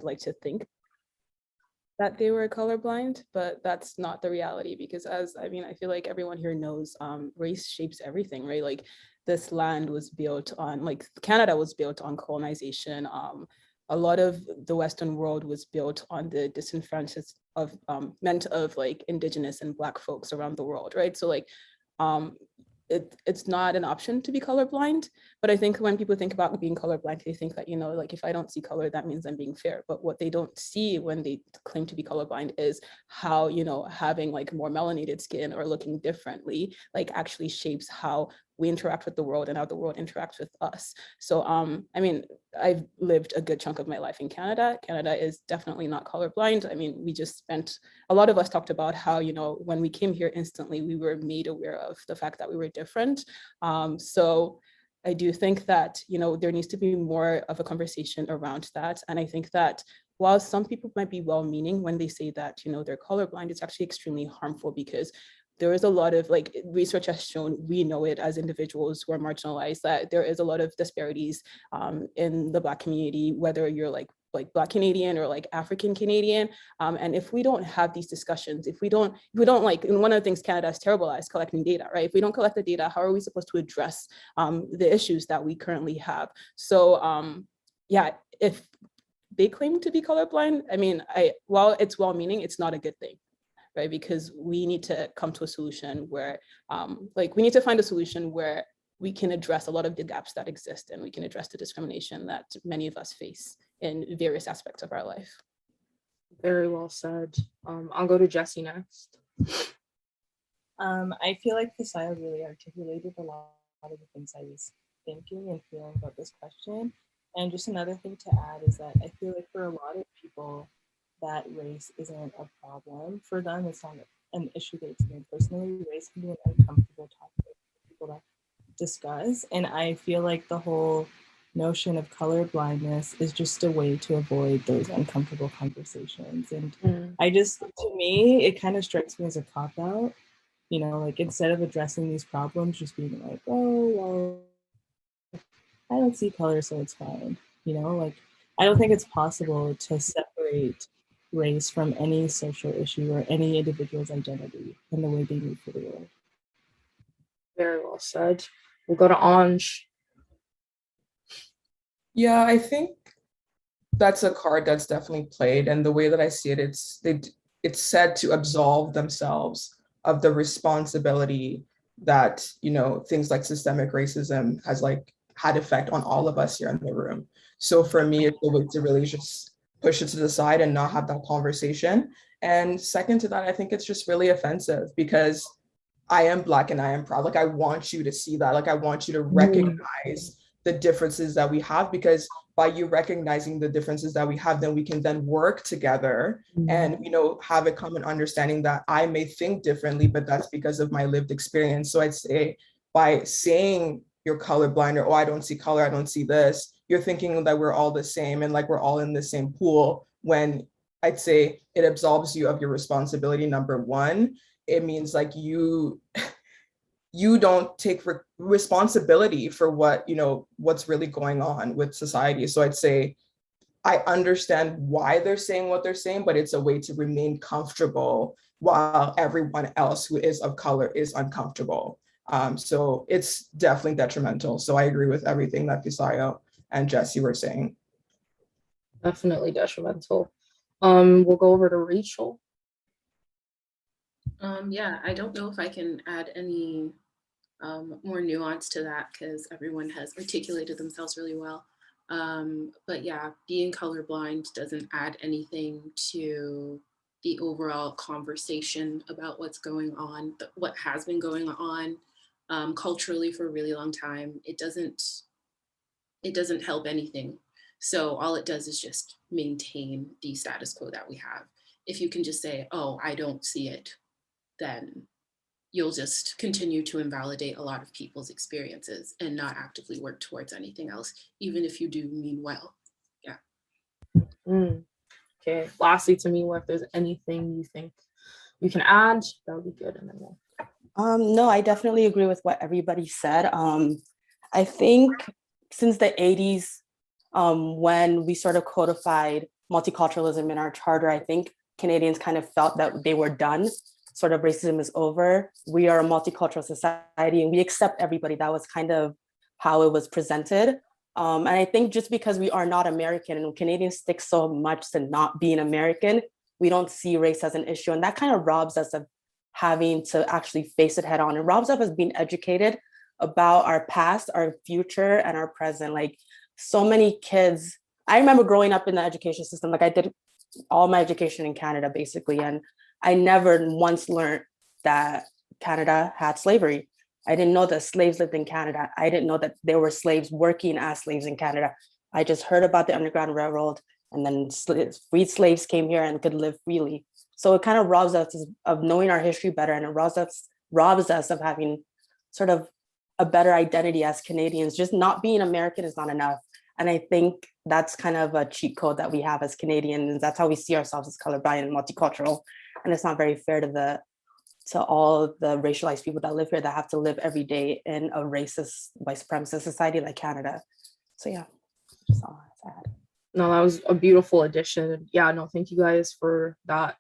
like to think that they were colorblind, but that's not the reality, because I feel like everyone here knows race shapes everything, right? Like this land was built on, like Canada was built on colonization. A lot of the Western world was built on the disenfranchisement of like Indigenous and Black folks around the world, right? So like it's not an option to be colorblind. But I think when people think about being colorblind, they think that, like if I don't see color, that means I'm being fair. But what they don't see when they claim to be colorblind is how, having like more melanated skin or looking differently, like actually shapes how we interact with the world and how the world interacts with us. So, I've lived a good chunk of my life in Canada. Canada is definitely not colorblind. A lot of us talked about how, when we came here instantly, we were made aware of the fact that we were different. So I do think that, there needs to be more of a conversation around that. And I think that while some people might be well-meaning when they say that, they're colorblind, it's actually extremely harmful, because there is a lot of like research has shown, we know it as individuals who are marginalized, that there is a lot of disparities in the Black community, whether you're like Black Canadian or like African Canadian. And if we don't have these discussions, if we don't like, and one of the things Canada is terrible at is collecting data, right? If we don't collect the data, how are we supposed to address the issues that we currently have? So yeah, if they claim to be colorblind, while it's well-meaning, it's not a good thing, right? Because we need to come to a solution where, we need to find a solution where we can address a lot of the gaps that exist, and we can address the discrimination that many of us face in various aspects of our life. Very well said. I'll go to Jessie next. I feel like Kasaya really articulated a lot of the things I was thinking and feeling about this question. And just another thing to add is that I feel like for a lot of people, that race isn't a problem for them. It's not an issue they experience personally. Race can be an uncomfortable topic for people to discuss. And I feel like the whole notion of color blindness is just a way to avoid those uncomfortable conversations. And to me, it kind of strikes me as a cop-out, like instead of addressing these problems, just being like, oh, well, I don't see color, so it's fine. I don't think it's possible to separate race from any social issue or any individual's identity in the way they move through the world. Very well said. We'll go to Anj. Yeah, I think that's a card that's definitely played, and the way that I see it, it's said to absolve themselves of the responsibility that things like systemic racism has had effect on all of us here in the room. So for me, it's a way to really just push it to the side and not have that conversation. And second to that, I think it's just really offensive, because I am Black and I am proud. I want you to see that. I want you to recognize the differences that we have, because by you recognizing the differences that we have, then we can then work together and, have a common understanding that I may think differently, but that's because of my lived experience. So I'd say by saying you're colorblind, or, oh, I don't see color, I don't see this, you're thinking that we're all the same and we're all in the same pool, when I'd say it absolves you of your responsibility. Number one, it means you don't take responsibility for what's really going on with society. So I'd say I understand why they're saying what they're saying, but it's a way to remain comfortable while everyone else who is of color is uncomfortable. So it's definitely detrimental. So I agree with everything that Fisayo and Jessie were saying. Definitely detrimental. We'll go over to Rachel. Yeah, I don't know if I can add any more nuance to that, because everyone has articulated themselves really well. But yeah, being colorblind doesn't add anything to the overall conversation about what's going on, what has been going on culturally for a really long time. It doesn't help anything. So all it does is just maintain the status quo that we have. If you can just say, oh, I don't see it, then you'll just continue to invalidate a lot of people's experiences and not actively work towards anything else, even if you do mean well. Yeah. Okay. Lastly, Tamila, if there's anything you think you can add, that would be good. And then no, I definitely agree with what everybody said. I think since the 80s, when we sort of codified multiculturalism in our charter, I think Canadians kind of felt that they were done. Sort of racism is over. We are a multicultural society and we accept everybody. That was kind of how it was presented. And I think just because we are not American and Canadians stick so much to not being American, we don't see race as an issue. And that kind of robs us of having to actually face it head on. It robs us of being educated about our past, our future, and our present. Like so many kids, I remember growing up in the education system, like I did all my education in Canada basically. And I never once learned that Canada had slavery. I didn't know that slaves lived in Canada. I didn't know that there were slaves working as slaves in Canada. I just heard about the Underground Railroad, and then freed slaves came here and could live freely. So it kind of robs us of knowing our history better, and it robs us of having sort of a better identity as Canadians. Just not being American is not enough. And I think that's kind of a cheat code that we have as Canadians. That's how we see ourselves as colorblind and multicultural. And it's not very fair to all the racialized people that live here that have to live every day in a racist, white supremacist society like Canada. So yeah, just all that's sad. No, that was a beautiful addition. Yeah, no, thank you guys for that.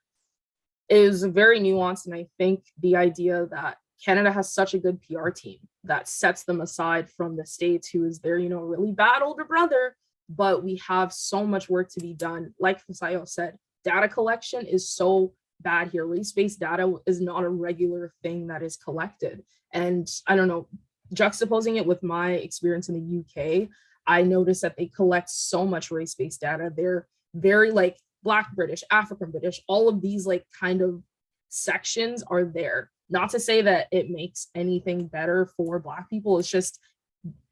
It is very nuanced, and I think the idea that Canada has such a good PR team that sets them aside from the States, who is their, really bad older brother, but we have so much work to be done. Like Fisayo said, data collection is so bad here. Race-based data is not a regular thing that is collected. And I don't know, juxtaposing it with my experience in the UK, I noticed that they collect so much race-based data. They're very like Black British, African British, all of these like kind of sections are there. Not to say that it makes anything better for Black people. It's just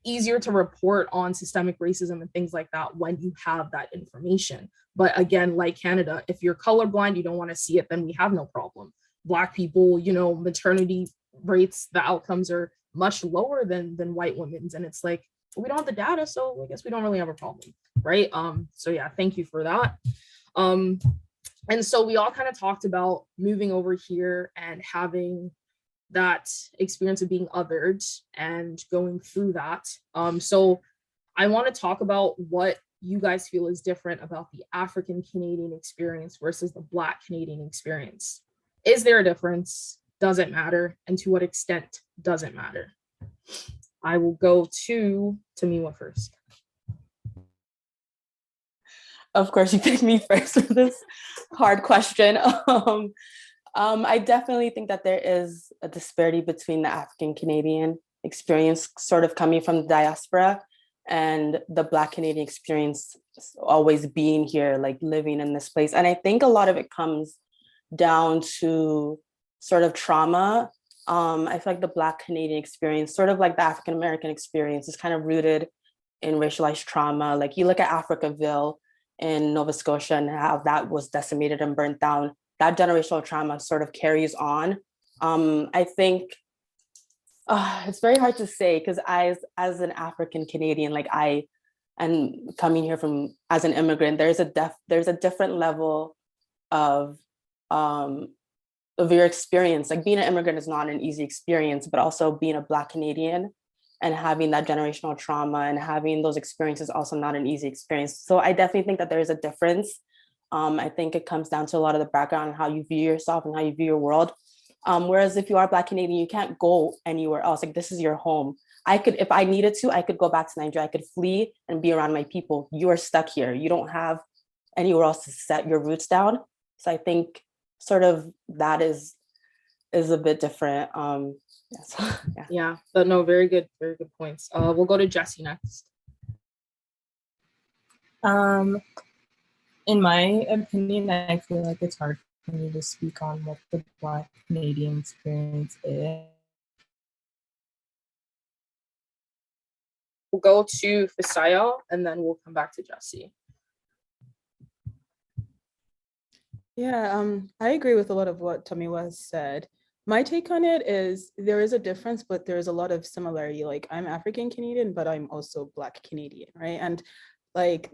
easier to report on systemic racism and things like that when you have that information. But again, like Canada, if you're colorblind, you don't want to see it, then we have no problem. Black people, maternity rates, the outcomes are much lower than white women's. And it's like, we don't have the data, so I guess we don't really have a problem, right? So yeah, thank you for that. And so we all kind of talked about moving over here and having that experience of being othered and going through that. So I want to talk about what you guys feel is different about the African Canadian experience versus the Black Canadian experience. Is there a difference? Does it matter? And to what extent does it matter? I will go to Tamiwa first. Of course, you picked me first for this hard question. I definitely think that there is a disparity between the African Canadian experience sort of coming from the diaspora and the Black Canadian experience always being here, like living in this place. And I think a lot of it comes down to sort of trauma. I feel like the Black Canadian experience, sort of like the African American experience, is kind of rooted in racialized trauma. Like you look at Africaville in Nova Scotia and how that was decimated and burnt down. That generational trauma sort of carries on. I think it's very hard to say because as an African Canadian, like and coming here from as an immigrant, there's a different level of your experience. Like being an immigrant is not an easy experience, but also being a Black Canadian and having that generational trauma and having those experiences also not an easy experience. So I definitely think that there is a difference. I think it comes down to a lot of the background and how you view yourself and how you view your world. Whereas if you are Black Canadian, you can't go anywhere else. Like this is your home. I could, if I needed to, I could go back to Nigeria. I could flee and be around my people. You are stuck here. You don't have anywhere else to set your roots down. So I think sort of that is a bit different. Yeah, but no, very good points. We'll go to Jessie next. In my opinion, I feel like it's hard for me to speak on what the Black Canadian experience is. We'll go to Fisayo and then we'll come back to Jessie. Yeah, I agree with a lot of what Tamiwa said. My take on it is there is a difference, but there's a lot of similarity. Like I'm African Canadian, but I'm also Black Canadian, right? And like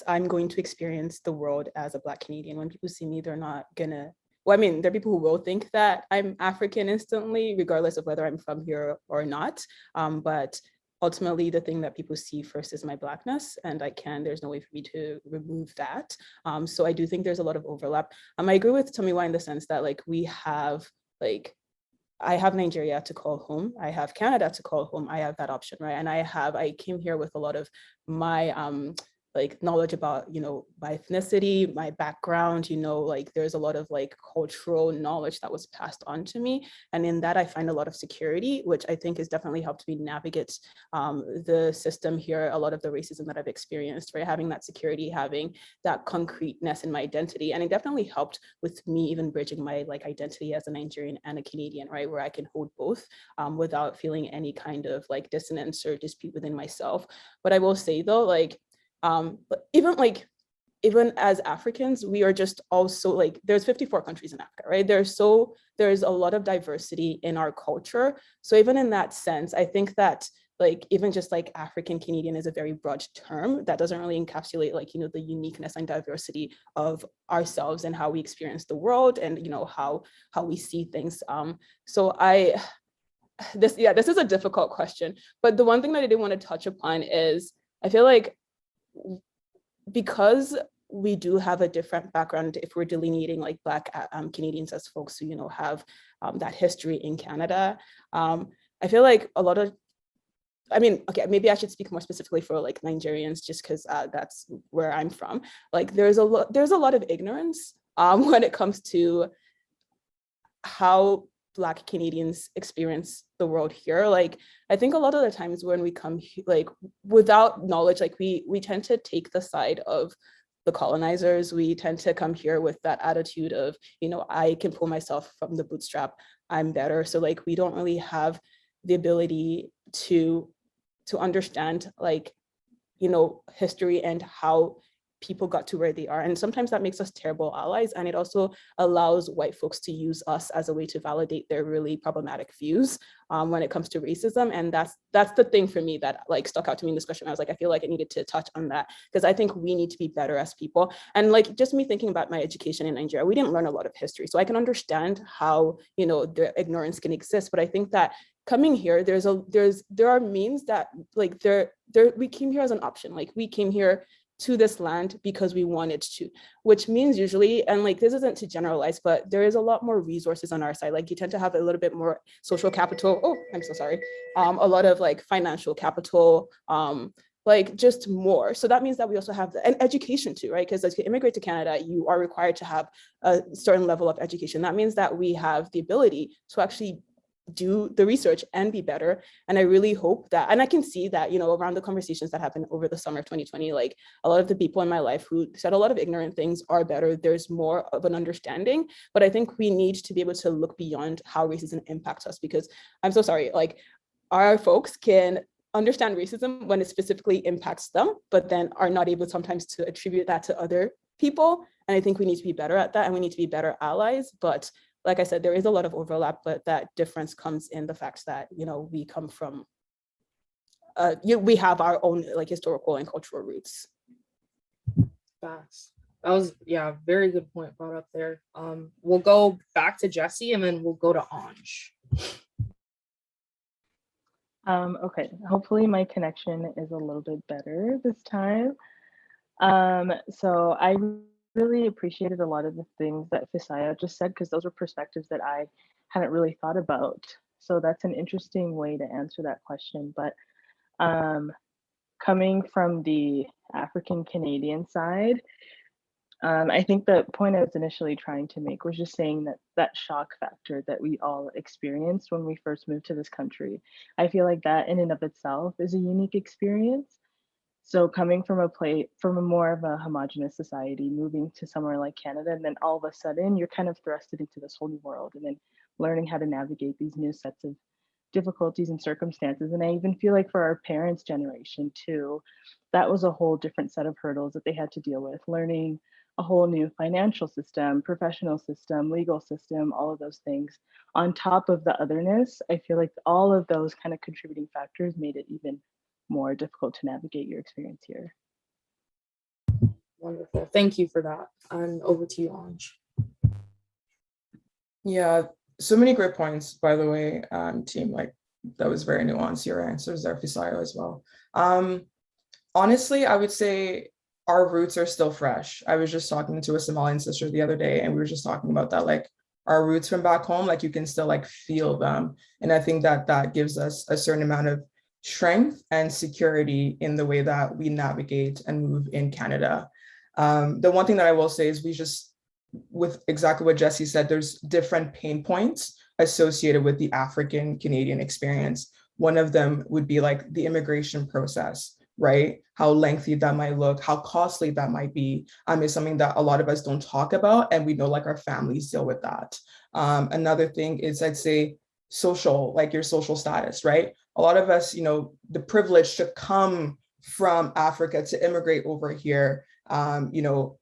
I'm going to experience the world as a Black Canadian. When people see me, they're not gonna, well, I mean, there are people who will think that I'm African instantly, regardless of whether I'm from here or not. But ultimately the thing that people see first is my Blackness, and there's no way for me to remove that. So I do think there's a lot of overlap. I agree with Tomiwa in the sense that like we have like, I have Nigeria to call home. I have Canada to call home. I have that option, right? And I came here with a lot of my like knowledge about, you know, my ethnicity, my background, you know, like there's a lot of like cultural knowledge that was passed on to me. And in that, I find a lot of security, which I think has definitely helped me navigate the system here, a lot of the racism that I've experienced, right? Having that security, having that concreteness in my identity. And it definitely helped with me even bridging my like identity as a Nigerian and a Canadian, right? Where I can hold both without feeling any kind of like dissonance or dispute within myself. But I will say though, like, but even as Africans, we are just also like, there's 54 countries in Africa, right? There's a lot of diversity in our culture. So even in that sense, I think that like, even just like African Canadian is a very broad term that doesn't really encapsulate like, you know, the uniqueness and diversity of ourselves and how we experience the world and, you know, how we see things. So this is a difficult question, but the one thing that I did want to touch upon is I feel like because we do have a different background if we're delineating like Black Canadians as folks who, you know, have that history in Canada. I feel like a lot of, I mean, okay, maybe I should speak more specifically for like Nigerians just because that's where I'm from. Like there's a lot of ignorance when it comes to how Black Canadians experience the world here. Like, I think a lot of the times when we come like without knowledge, like we tend to take the side of the colonizers. We tend to come here with that attitude of, you know, I can pull myself from the bootstrap, I'm better. So like, we don't really have the ability to understand like, you know, history and how people got to where they are. And sometimes that makes us terrible allies. And it also allows white folks to use us as a way to validate their really problematic views when it comes to racism. And that's the thing for me that like stuck out to me in this question. I was like, I feel like I needed to touch on that because I think we need to be better as people. And like, just me thinking about my education in Nigeria, we didn't learn a lot of history. So I can understand how, you know, the ignorance can exist. But I think that coming here, there are means that like we came here as an option. Like we came here to this land because we wanted to, which means usually, and like this isn't to generalize, but there is a lot more resources on our side. Like you tend to have a little bit more social capital. Oh, I'm so sorry. A lot of like financial capital, like just more. So that means that we also have an education too, right? Because as you immigrate to Canada, you are required to have a certain level of education. That means that we have the ability to actually do the research and be better. And I really hope that, and I can see that, you know, around the conversations that happened over the summer of 2020, like a lot of the people in my life who said a lot of ignorant things are better. There's more of an understanding, but I think we need to be able to look beyond how racism impacts us, because I'm so sorry, like our folks can understand racism when it specifically impacts them, but then are not able sometimes to attribute that to other people. And I think we need to be better at that, and we need to be better allies. But like I said, there is a lot of overlap, but that difference comes in the fact that, you know, we come from, we have our own like historical and cultural roots. Facts. That was, yeah, very good point brought up there. We'll go back to Jesse and then we'll go to Anj. Okay, hopefully my connection is a little bit better this time. So I really appreciated a lot of the things that Fisaya just said, because those were perspectives that I hadn't really thought about. So that's an interesting way to answer that question. But coming from the African Canadian side, I think the point I was initially trying to make was just saying that that shock factor that we all experienced when we first moved to this country, I feel like that in and of itself is a unique experience. So coming from from a more of a homogenous society, moving to somewhere like Canada, and then all of a sudden you're kind of thrusted into this whole new world, and then learning how to navigate these new sets of difficulties and circumstances. And I even feel like for our parents' generation too, that was a whole different set of hurdles that they had to deal with, learning a whole new financial system, professional system, legal system, all of those things. On top of the otherness, I feel like all of those kind of contributing factors made it even more difficult to navigate your experience here. Wonderful. Thank you for that. And over to you, Anj. Yeah, so many great points, by the way, team. Like that was very nuanced, your answers there, Fisayo, as well. Honestly, I would say our roots are still fresh. I was just talking to a Somalian sister the other day, and we were just talking about that, like our roots from back home, like you can still like feel them. And I think that that gives us a certain amount of strength and security in the way that we navigate and move in Canada. The one thing that I will say is we just, with exactly what Jesse said, there's different pain points associated with the African Canadian experience. One of them would be like the immigration process, right? How lengthy that might look, how costly that might be, is something that a lot of us don't talk about, and we know like our families deal with that. Another thing is, I'd say, social, like your social status, right? A lot of us, you know, the privilege to come from Africa to immigrate over here, you know,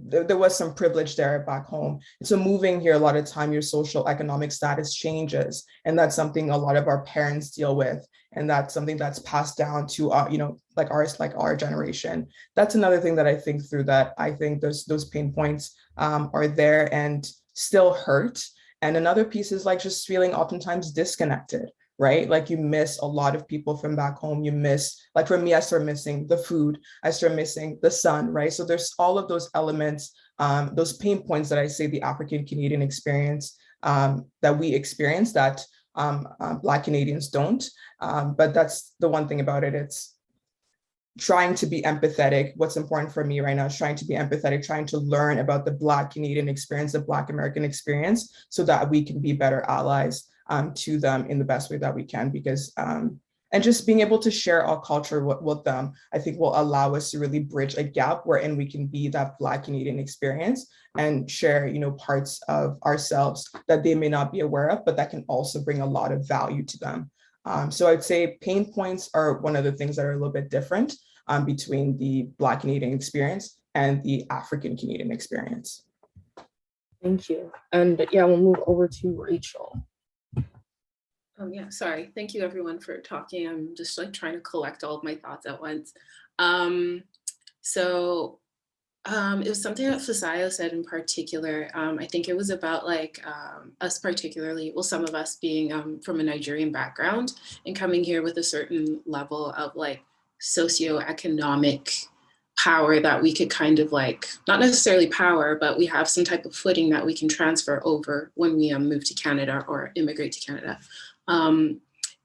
there was some privilege there back home. So moving here, a lot of time your social economic status changes, and that's something a lot of our parents deal with, and that's something that's passed down to you know, like our generation. That's another thing that I think through, that I think those pain points are there and still hurt. And another piece is like just feeling oftentimes disconnected, right? Like you miss a lot of people from back home. You miss, like for me, I start missing the food, I start missing the sun, right? So there's all of those elements, those pain points that I say the African Canadian experience, that we experience, that Black Canadians don't. But that's the one thing about it. It's trying to be empathetic. What's important for me right now is trying to be empathetic, trying to learn about the Black Canadian experience, the Black American experience, so that we can be better allies to them in the best way that we can. Because and just being able to share our culture with them, I think will allow us to really bridge a gap wherein we can be that Black Canadian experience and share, you know, parts of ourselves that they may not be aware of, but that can also bring a lot of value to them. So I'd say pain points are one of the things that are a little bit different between the Black Canadian experience and the African Canadian experience. Thank you. And yeah, we'll move over to Rachel. Oh yeah, sorry. Thank you everyone for talking. I'm just like trying to collect all of my thoughts at once. It was something that Fisayo said in particular. I think it was about like us particularly, well, some of us being from a Nigerian background and coming here with a certain level of like socioeconomic power that we could kind of like, not necessarily power, but we have some type of footing that we can transfer over when we move to Canada or immigrate to Canada.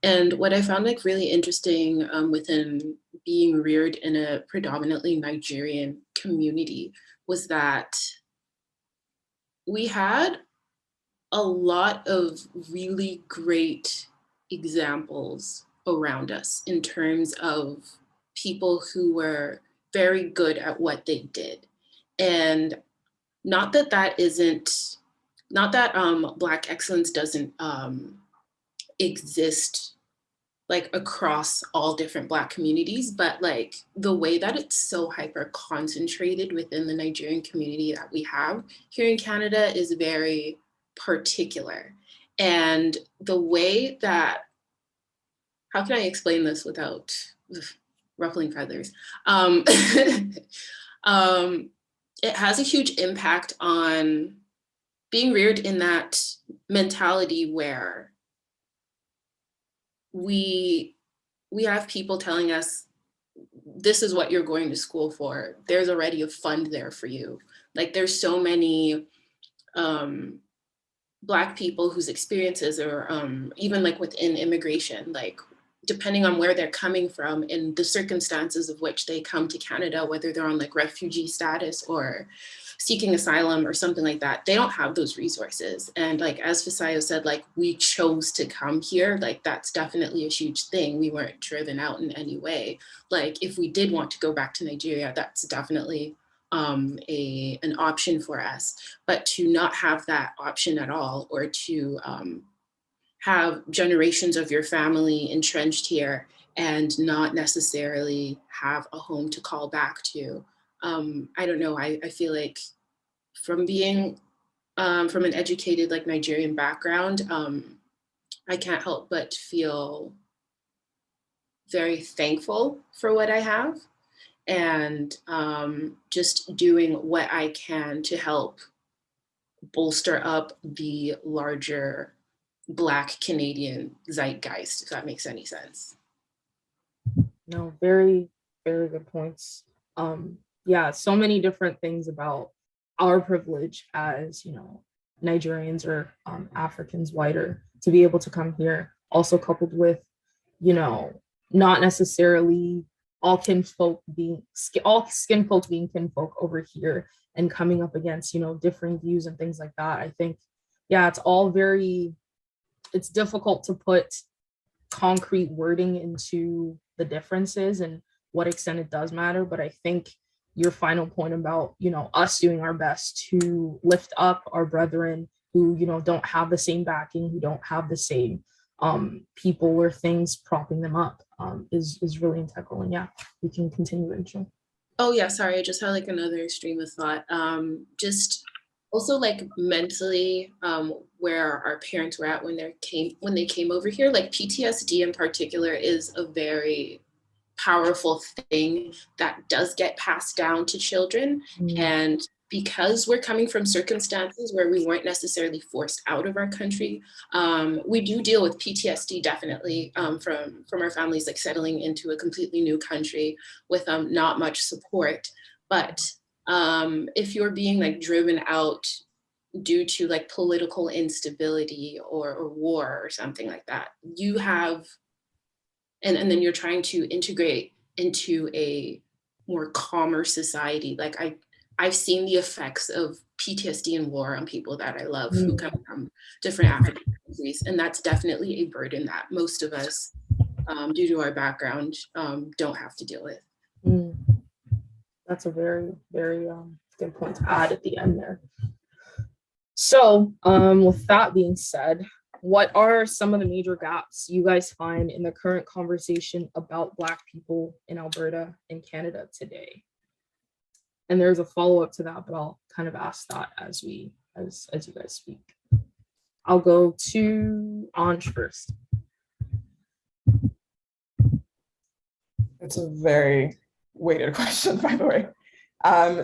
And what I found like really interesting within being reared in a predominantly Nigerian community was that we had a lot of really great examples around us in terms of people who were very good at what they did. And not that Black excellence doesn't exist like across all different Black communities, but like the way that it's so hyper concentrated within the Nigerian community that we have here in Canada is very particular. And the way that, how can I explain this without ruffling feathers? It has a huge impact on being reared in that mentality where we have people telling us, this is what you're going to school for. There's already a fund there for you. Like there's so many Black people whose experiences are even like within immigration, like depending on where they're coming from and the circumstances of which they come to Canada, whether they're on like refugee status or seeking asylum or something like that, they don't have those resources. And like, as Fisayo said, like we chose to come here, like that's definitely a huge thing. We weren't driven out in any way. Like if we did want to go back to Nigeria, that's definitely an option for us. But to not have that option at all, or to have generations of your family entrenched here and not necessarily have a home to call back to. I don't know, I feel like from being from an educated like Nigerian background, I can't help but feel very thankful for what I have, and just doing what I can to help bolster up the larger Black Canadian zeitgeist, if that makes any sense. No, very, very good points. Yeah, so many different things about our privilege as, you know, Nigerians or Africans whiter to be able to come here. Also coupled with, you know, not necessarily all kinfolk being all skin folk being kinfolk over here and coming up against, you know, differing views and things like that. I think, yeah, it's all very, it's difficult to put concrete wording into the differences and what extent it does matter. But I think your final point about, you know, us doing our best to lift up our brethren who, you know, don't have the same backing, who don't have the same people or things propping them up is really integral. And yeah, we can continue, Rachel. Oh yeah, sorry, I just had like another stream of thought. Just also like mentally, where our parents were at when they came over here, like PTSD in particular is a very powerful thing that does get passed down to children. And because we're coming from circumstances where we weren't necessarily forced out of our country, we do deal with PTSD definitely from our families, like settling into a completely new country with not much support. But if you're being like driven out due to like political instability or war or something like that, you have, and then you're trying to integrate into a more calmer society. Like I've seen the effects of PTSD and war on people that I love who come from different African countries. And that's definitely a burden that most of us, due to our background, don't have to deal with. That's a very, very good point to add at the end there. So with that being said, what are some of the major gaps you guys find in the current conversation about Black people in Alberta and Canada today? And there's a follow-up to that, but I'll kind of ask that as you guys speak. I'll go to Anj first. It's a very weighted question, by the way.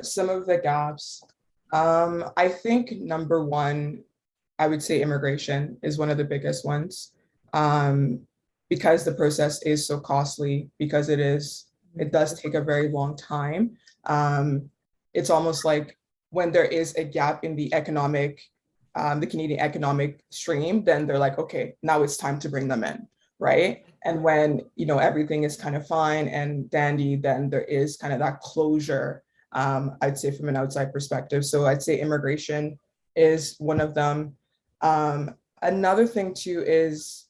Some of the gaps. I think number one, I would say immigration is one of the biggest ones, because the process is so costly, because it does take a very long time. It's almost like when there is a gap in the Canadian economic stream, then they're like, okay, now it's time to bring them in, right? And when, you know, everything is kind of fine and dandy, then there is kind of that closure, I'd say, from an outside perspective. So I'd say immigration is one of them. Another thing too is,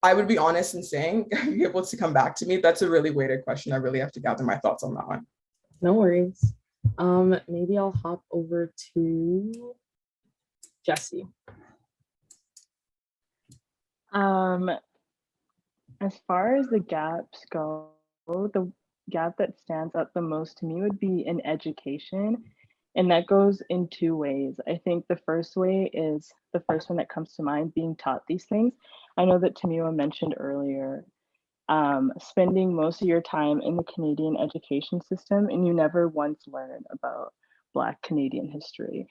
I would be honest in saying, be able to come back to me. That's a really weighted question. I really have to gather my thoughts on that one. No worries. Maybe I'll hop over to Jessie. As far as the gaps go, the gap that stands out the most to me would be in education. And that goes in two ways. I think the first way is the first one that comes to mind, being taught these things. I know that Tamua mentioned earlier, spending most of your time in the Canadian education system and you never once learn about Black Canadian history.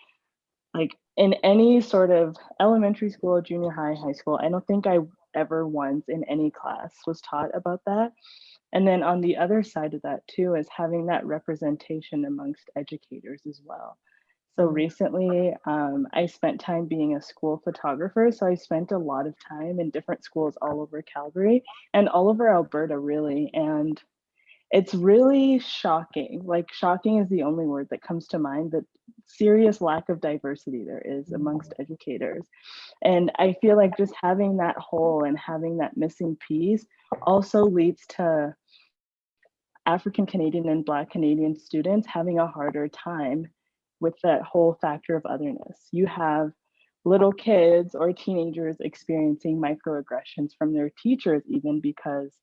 Like in any sort of elementary school, junior high, high school, I don't think I ever once in any class was taught about that. And then on the other side of that too is having that representation amongst educators as well. So recently, I spent time being a school photographer. So I spent a lot of time in different schools all over Calgary and all over Alberta, really. And it's really shocking. Like, shocking is the only word that comes to mind, the serious lack of diversity there is amongst educators. And I feel like just having that hole and having that missing piece also leads to African Canadian and Black Canadian students having a harder time with that whole factor of otherness. You have little kids or teenagers experiencing microaggressions from their teachers, even because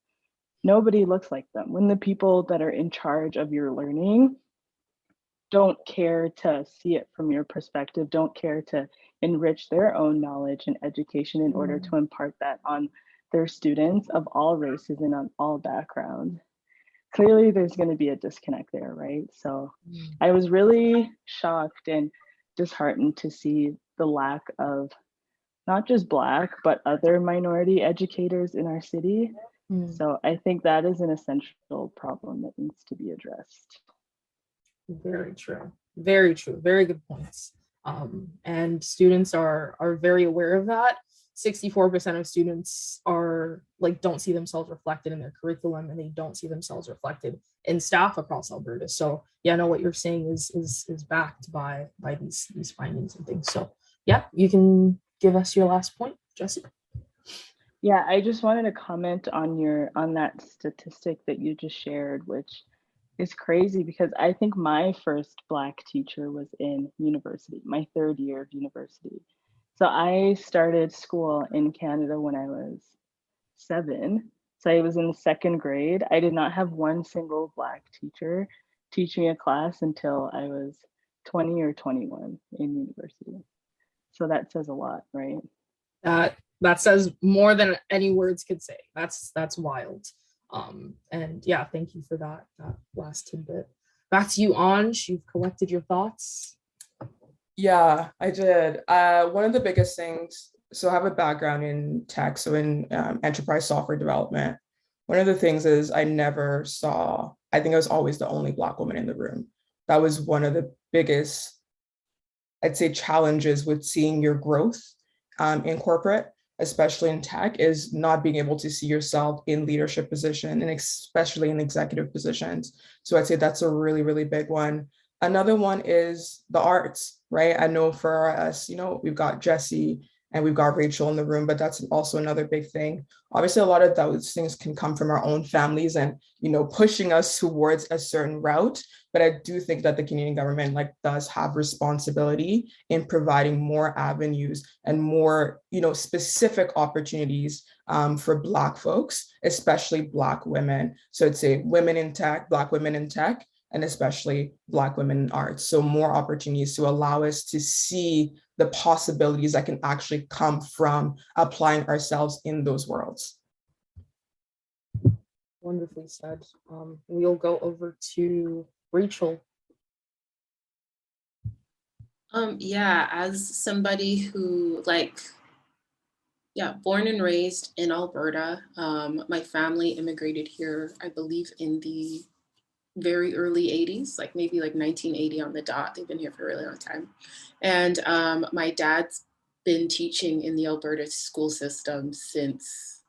nobody looks like them. When the people that are in charge of your learning don't care to see it from your perspective, don't care to enrich their own knowledge and education in order to impart that on their students of all races and on all backgrounds. Clearly there's going to be a disconnect there, right? So I was really shocked and disheartened to see the lack of not just Black, but other minority educators in our city. Mm. So I think that is an essential problem that needs to be addressed. Very true. Very true. Very good points. And students are very aware of that. 64% of students are like don't see themselves reflected in their curriculum, and they don't see themselves reflected in staff across Alberta. So yeah, no, what you're saying is backed by these findings and things. So yeah, you can give us your last point, Jesse. Yeah, I just wanted to comment on that statistic that you just shared, which is crazy because I think my first Black teacher was in university, my third year of university. So I started school in Canada when I was 7. So I was in the second grade. I did not have one single Black teacher teach me a class until I was 20 or 21 in university. So that says a lot, right? That says more than any words could say. That's wild. And yeah, thank you for that last tidbit. Back to you, Anj. You've collected your thoughts. Yeah, I did. One of the biggest things, so I have a background in tech, so in enterprise software development. One of the things is I never saw, I think I was always the only Black woman in the room. That was one of the biggest, I'd say, challenges with seeing your growth in corporate, especially in tech, is not being able to see yourself in leadership position and especially in executive positions. So I'd say that's a really, really big one. Another one is the arts, right? I know for us, we've got Jesse and we've got Rachel in the room, but that's also another big thing. Obviously, a lot of those things can come from our own families and, pushing us towards a certain route. But I do think that the Canadian government does have responsibility in providing more avenues and more, specific opportunities for Black folks, especially Black women. So I'd say women in tech, Black women in tech, and especially Black women in arts. So more opportunities to allow us to see the possibilities that can actually come from applying ourselves in those worlds. Wonderfully said. We'll go over to Rachel. Yeah, as somebody who born and raised in Alberta. My family immigrated here, I believe, in the very early 80s, maybe 1980 on the dot. They've been here for a really long time. And my dad's been teaching in the Alberta school system since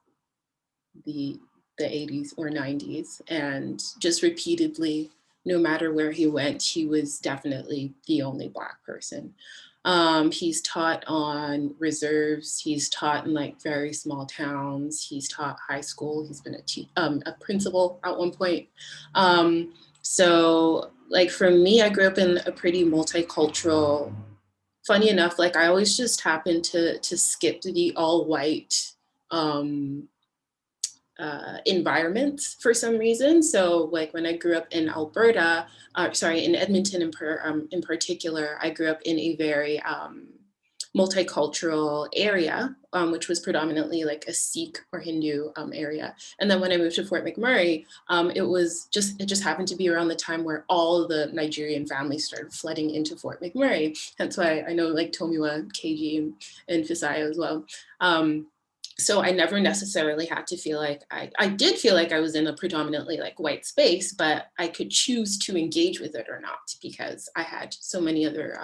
the 80s or 90s, and just repeatedly, no matter where he went, he was definitely the only Black person. He's taught on reserves. He's taught in very small towns. He's taught high school. He's been a principal at one point. So for me, I grew up in a pretty multicultural. Funny enough, I always just happened to skip the all white environment for some reason. So when I grew up in Alberta, in Edmonton in particular, I grew up in a very multicultural area, which was predominantly a Sikh or Hindu area. And then when I moved to Fort McMurray, it just happened to be around the time where all the Nigerian families started flooding into Fort McMurray. Hence why I know Tomiwa, KG, and Fisayo as well. So I never necessarily had to feel I did feel like I was in a predominantly white space, but I could choose to engage with it or not because I had so many other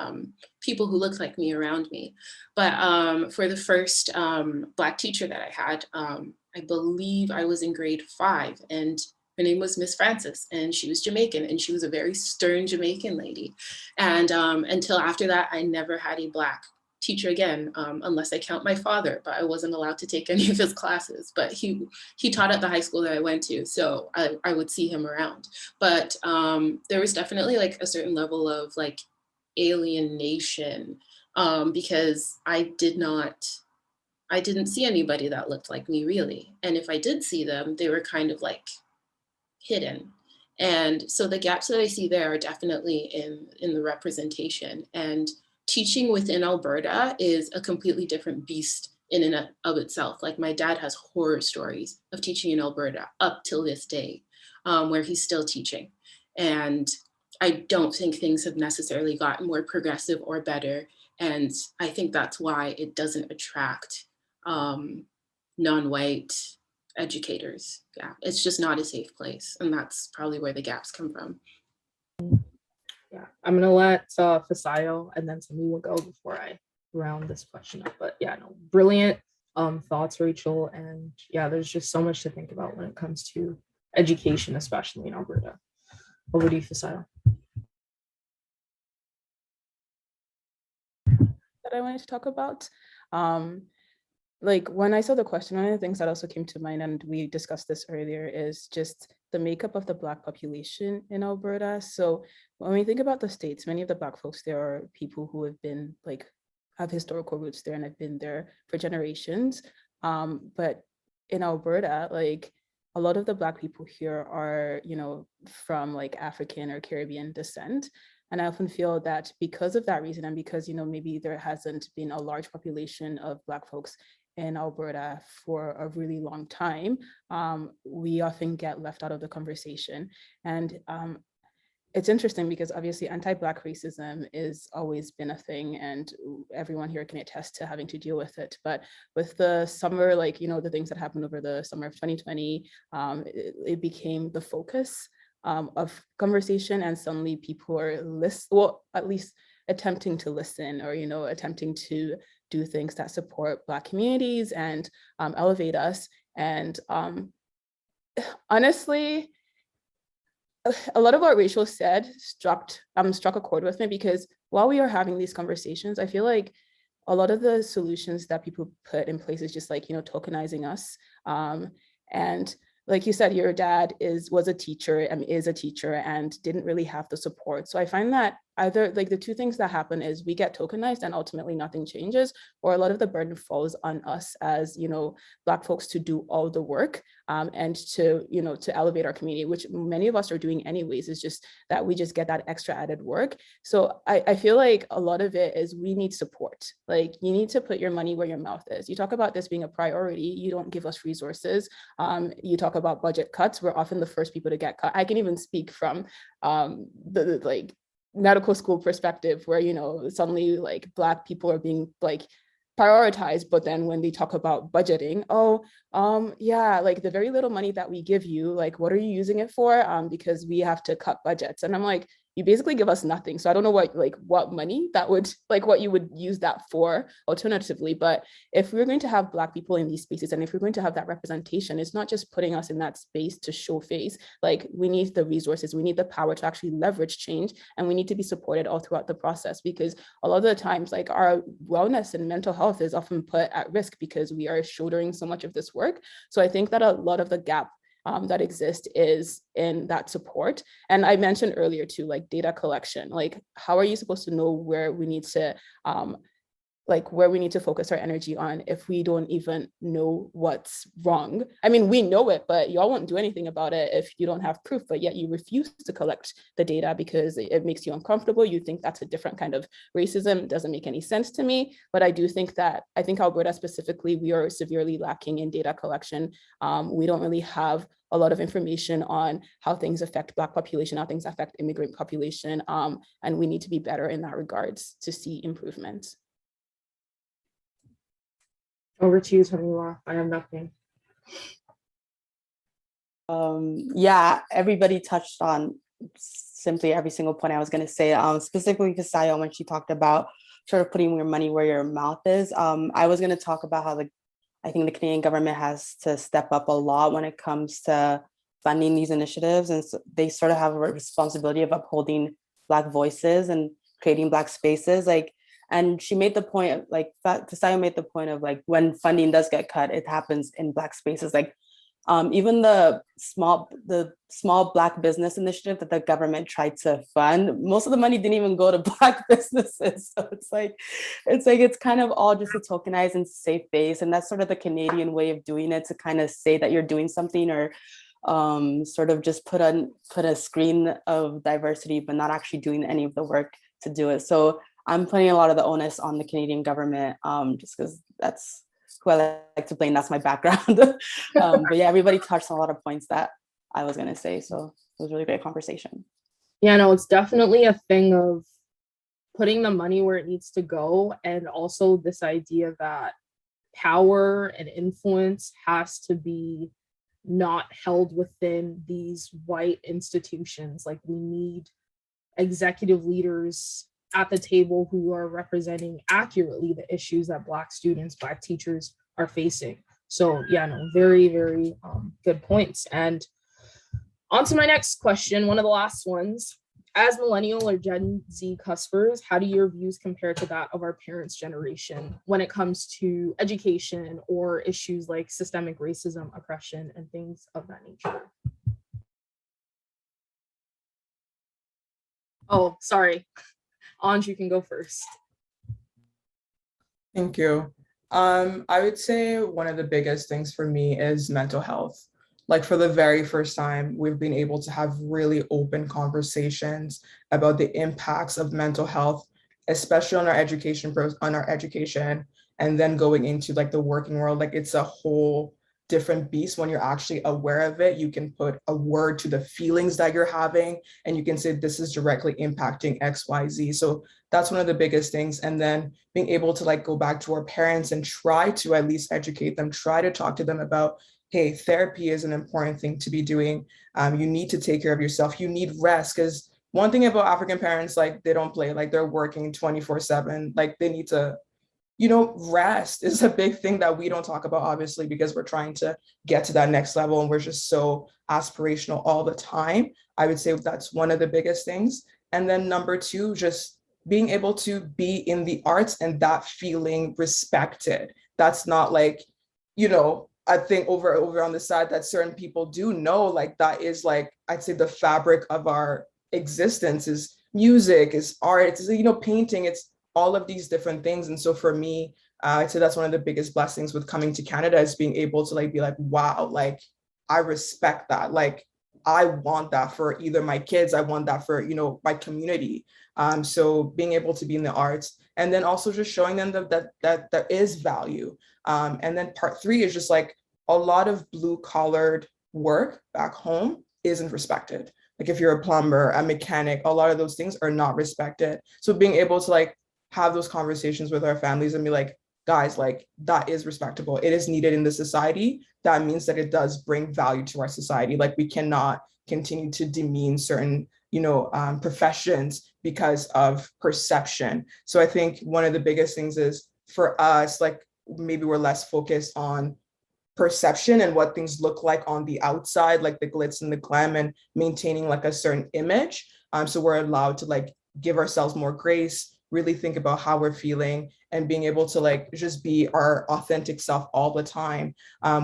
people who looked like me around me. But for the first Black teacher that I had, I believe I was in grade 5, and her name was Miss Francis, and she was Jamaican, and she was a very stern Jamaican lady. And until after that, I never had a Black teacher again, unless I count my father, but I wasn't allowed to take any of his classes. But he taught at the high school that I went to, so I would see him around. But there was definitely a certain level of alienation because I didn't see anybody that looked like me really. And if I did see them, they were kind of hidden. And so the gaps that I see there are definitely in the representation. And teaching within Alberta is a completely different beast in and of itself. My dad has horror stories of teaching in Alberta up till this day, where he's still teaching. And I don't think things have necessarily gotten more progressive or better And I think that's why it doesn't attract non-white educators. Yeah, it's just not a safe place. And that's probably where the gaps come from. Yeah, I'm gonna let Fasayo and then Sami will go before I round this question up. But yeah, no, brilliant thoughts, Rachel. And yeah, there's just so much to think about when it comes to education, especially in Alberta. Over to you, Fasayo. That I wanted to talk about. Like when I saw the question, one of the things that also came to mind, and we discussed this earlier, is just the makeup of the Black population in Alberta. So when we think about the States, many of the Black folks there are people who have been like, have historical roots there and have been there for generations. But in Alberta, like a lot of the Black people here are, you know, from like African or Caribbean descent. And I often feel that because of that reason, and because, you know, maybe there hasn't been a large population of Black folks in Alberta for a really long time, we often get left out of the conversation. And it's interesting because obviously anti-Black racism is always been a thing, and everyone here can attest to having to deal with it. But with the summer, like, you know, the things that happened over the summer of 2020, it became the focus of conversation, and suddenly people are well, at least attempting to listen, or, you know, attempting to do things that support Black communities and elevate us. And honestly, a lot of what Rachel said struck a chord with me, because while we are having these conversations, I feel like a lot of the solutions that people put in place is just like, you know, tokenizing us. And like you said, your dad was a teacher and is a teacher and didn't really have the support. So I find that either like the two things that happen is we get tokenized and ultimately nothing changes, or a lot of the burden falls on us as, you know, Black folks to do all the work and to, you know, to elevate our community, which many of us are doing anyways. It's just that we just get that extra added work. So I feel like a lot of it is we need support. Like you need to put your money where your mouth is. You talk about this being a priority, you don't give us resources. You talk about budget cuts, we're often the first people to get cut. I can even speak from the like medical school perspective, where, you know, suddenly like Black people are being like prioritized, but then when they talk about budgeting, yeah, like the very little money that we give you, like what are you using it for? Because we have to cut budgets. And I'm like, you basically give us nothing. So I don't know what money that would, like what you would use that for alternatively. But if we're going to have Black people in these spaces, and if we're going to have that representation, it's not just putting us in that space to show face. Like we need the resources, we need the power to actually leverage change, and we need to be supported all throughout the process, because a lot of the times like our wellness and mental health is often put at risk because we are shouldering so much of this work. So I think that a lot of the gap that exist is in that support. And I mentioned earlier too, like data collection, like how are you supposed to know where we need to focus our energy on if we don't even know what's wrong? I mean, we know it, but y'all won't do anything about it if you don't have proof, but yet you refuse to collect the data because it makes you uncomfortable. You think that's a different kind of racism. It doesn't make any sense to me. But I think Alberta specifically, we are severely lacking in data collection. We don't really have a lot of information on how things affect Black population, how things affect immigrant population. And we need to be better in that regards to see improvements. Over to you, Tamila. I have nothing. Yeah, everybody touched on simply every single point I was going to say, specifically to Sayo when she talked about sort of putting your money where your mouth is. I was going to talk about how I think the Canadian government has to step up a lot when it comes to funding these initiatives, and so they sort of have a responsibility of upholding Black voices and creating Black spaces. And she made the point, Tasayo made the point of like when funding does get cut, it happens in Black spaces. Even the small Black business initiative that the government tried to fund, most of the money didn't even go to Black businesses. So it's kind of all just a tokenized and safe base. And that's sort of the Canadian way of doing it, to kind of say that you're doing something, or sort of just put a screen of diversity, but not actually doing any of the work to do it. So I'm putting a lot of the onus on the Canadian government, just because that's who I like to blame. That's my background. But yeah, everybody touched on a lot of points that I was going to say. So it was a really great conversation. Yeah, no, it's definitely a thing of putting the money where it needs to go, and also this idea that power and influence has to be not held within these white institutions. Like, we need executive leaders at the table who are representing accurately the issues that Black students, Black teachers are facing. So yeah, no, very, very good points. And on to my next question, one of the last ones. As millennial or Gen Z cuspers, how do your views compare to that of our parents' generation when it comes to education or issues like systemic racism, oppression, and things of that nature? Oh, sorry. Anj, you can go first. Thank you. I would say one of the biggest things for me is mental health. Like, for the very first time, we've been able to have really open conversations about the impacts of mental health, especially on our education, and then going into like the working world. Like, it's a whole different beast when you're actually aware of it. You can put a word to the feelings that you're having, and you can say this is directly impacting XYZ. So that's one of the biggest things. And then being able to like go back to our parents and try to at least educate them, try to talk to them about, hey, therapy is an important thing to be doing. You need to take care of yourself. You need rest. Because one thing about African parents, like, they don't play, like, they're working 24/7. Like, they need to, rest is a big thing that we don't talk about, obviously, because we're trying to get to that next level and we're just so aspirational all the time. I would say that's one of the biggest things. And then number two, just being able to be in the arts and that feeling respected. That's not like, I think over on the side that certain people do know, like, that is, like, I'd say the fabric of our existence is music, is art, it's, painting, it's all of these different things. And so for me, I'd say that's one of the biggest blessings with coming to Canada, is being able to like be like, wow, like, I respect that. Like, I want that for either my kids, I want that for, my community. So being able to be in the arts, and then also just showing them that there is value. And then part three is just like, a lot of blue collared work back home isn't respected. Like, if you're a plumber, a mechanic, a lot of those things are not respected. So being able to like have those conversations with our families and be like, guys, like, that is respectable. It is needed in the society. That means that it does bring value to our society. Like, we cannot continue to demean certain, professions because of perception. So I think one of the biggest things is for us, like, maybe we're less focused on perception and what things look like on the outside, like the glitz and the glam, and maintaining like a certain image. So we're allowed to like give ourselves more grace, really think about how we're feeling, and being able to like just be our authentic self all the time,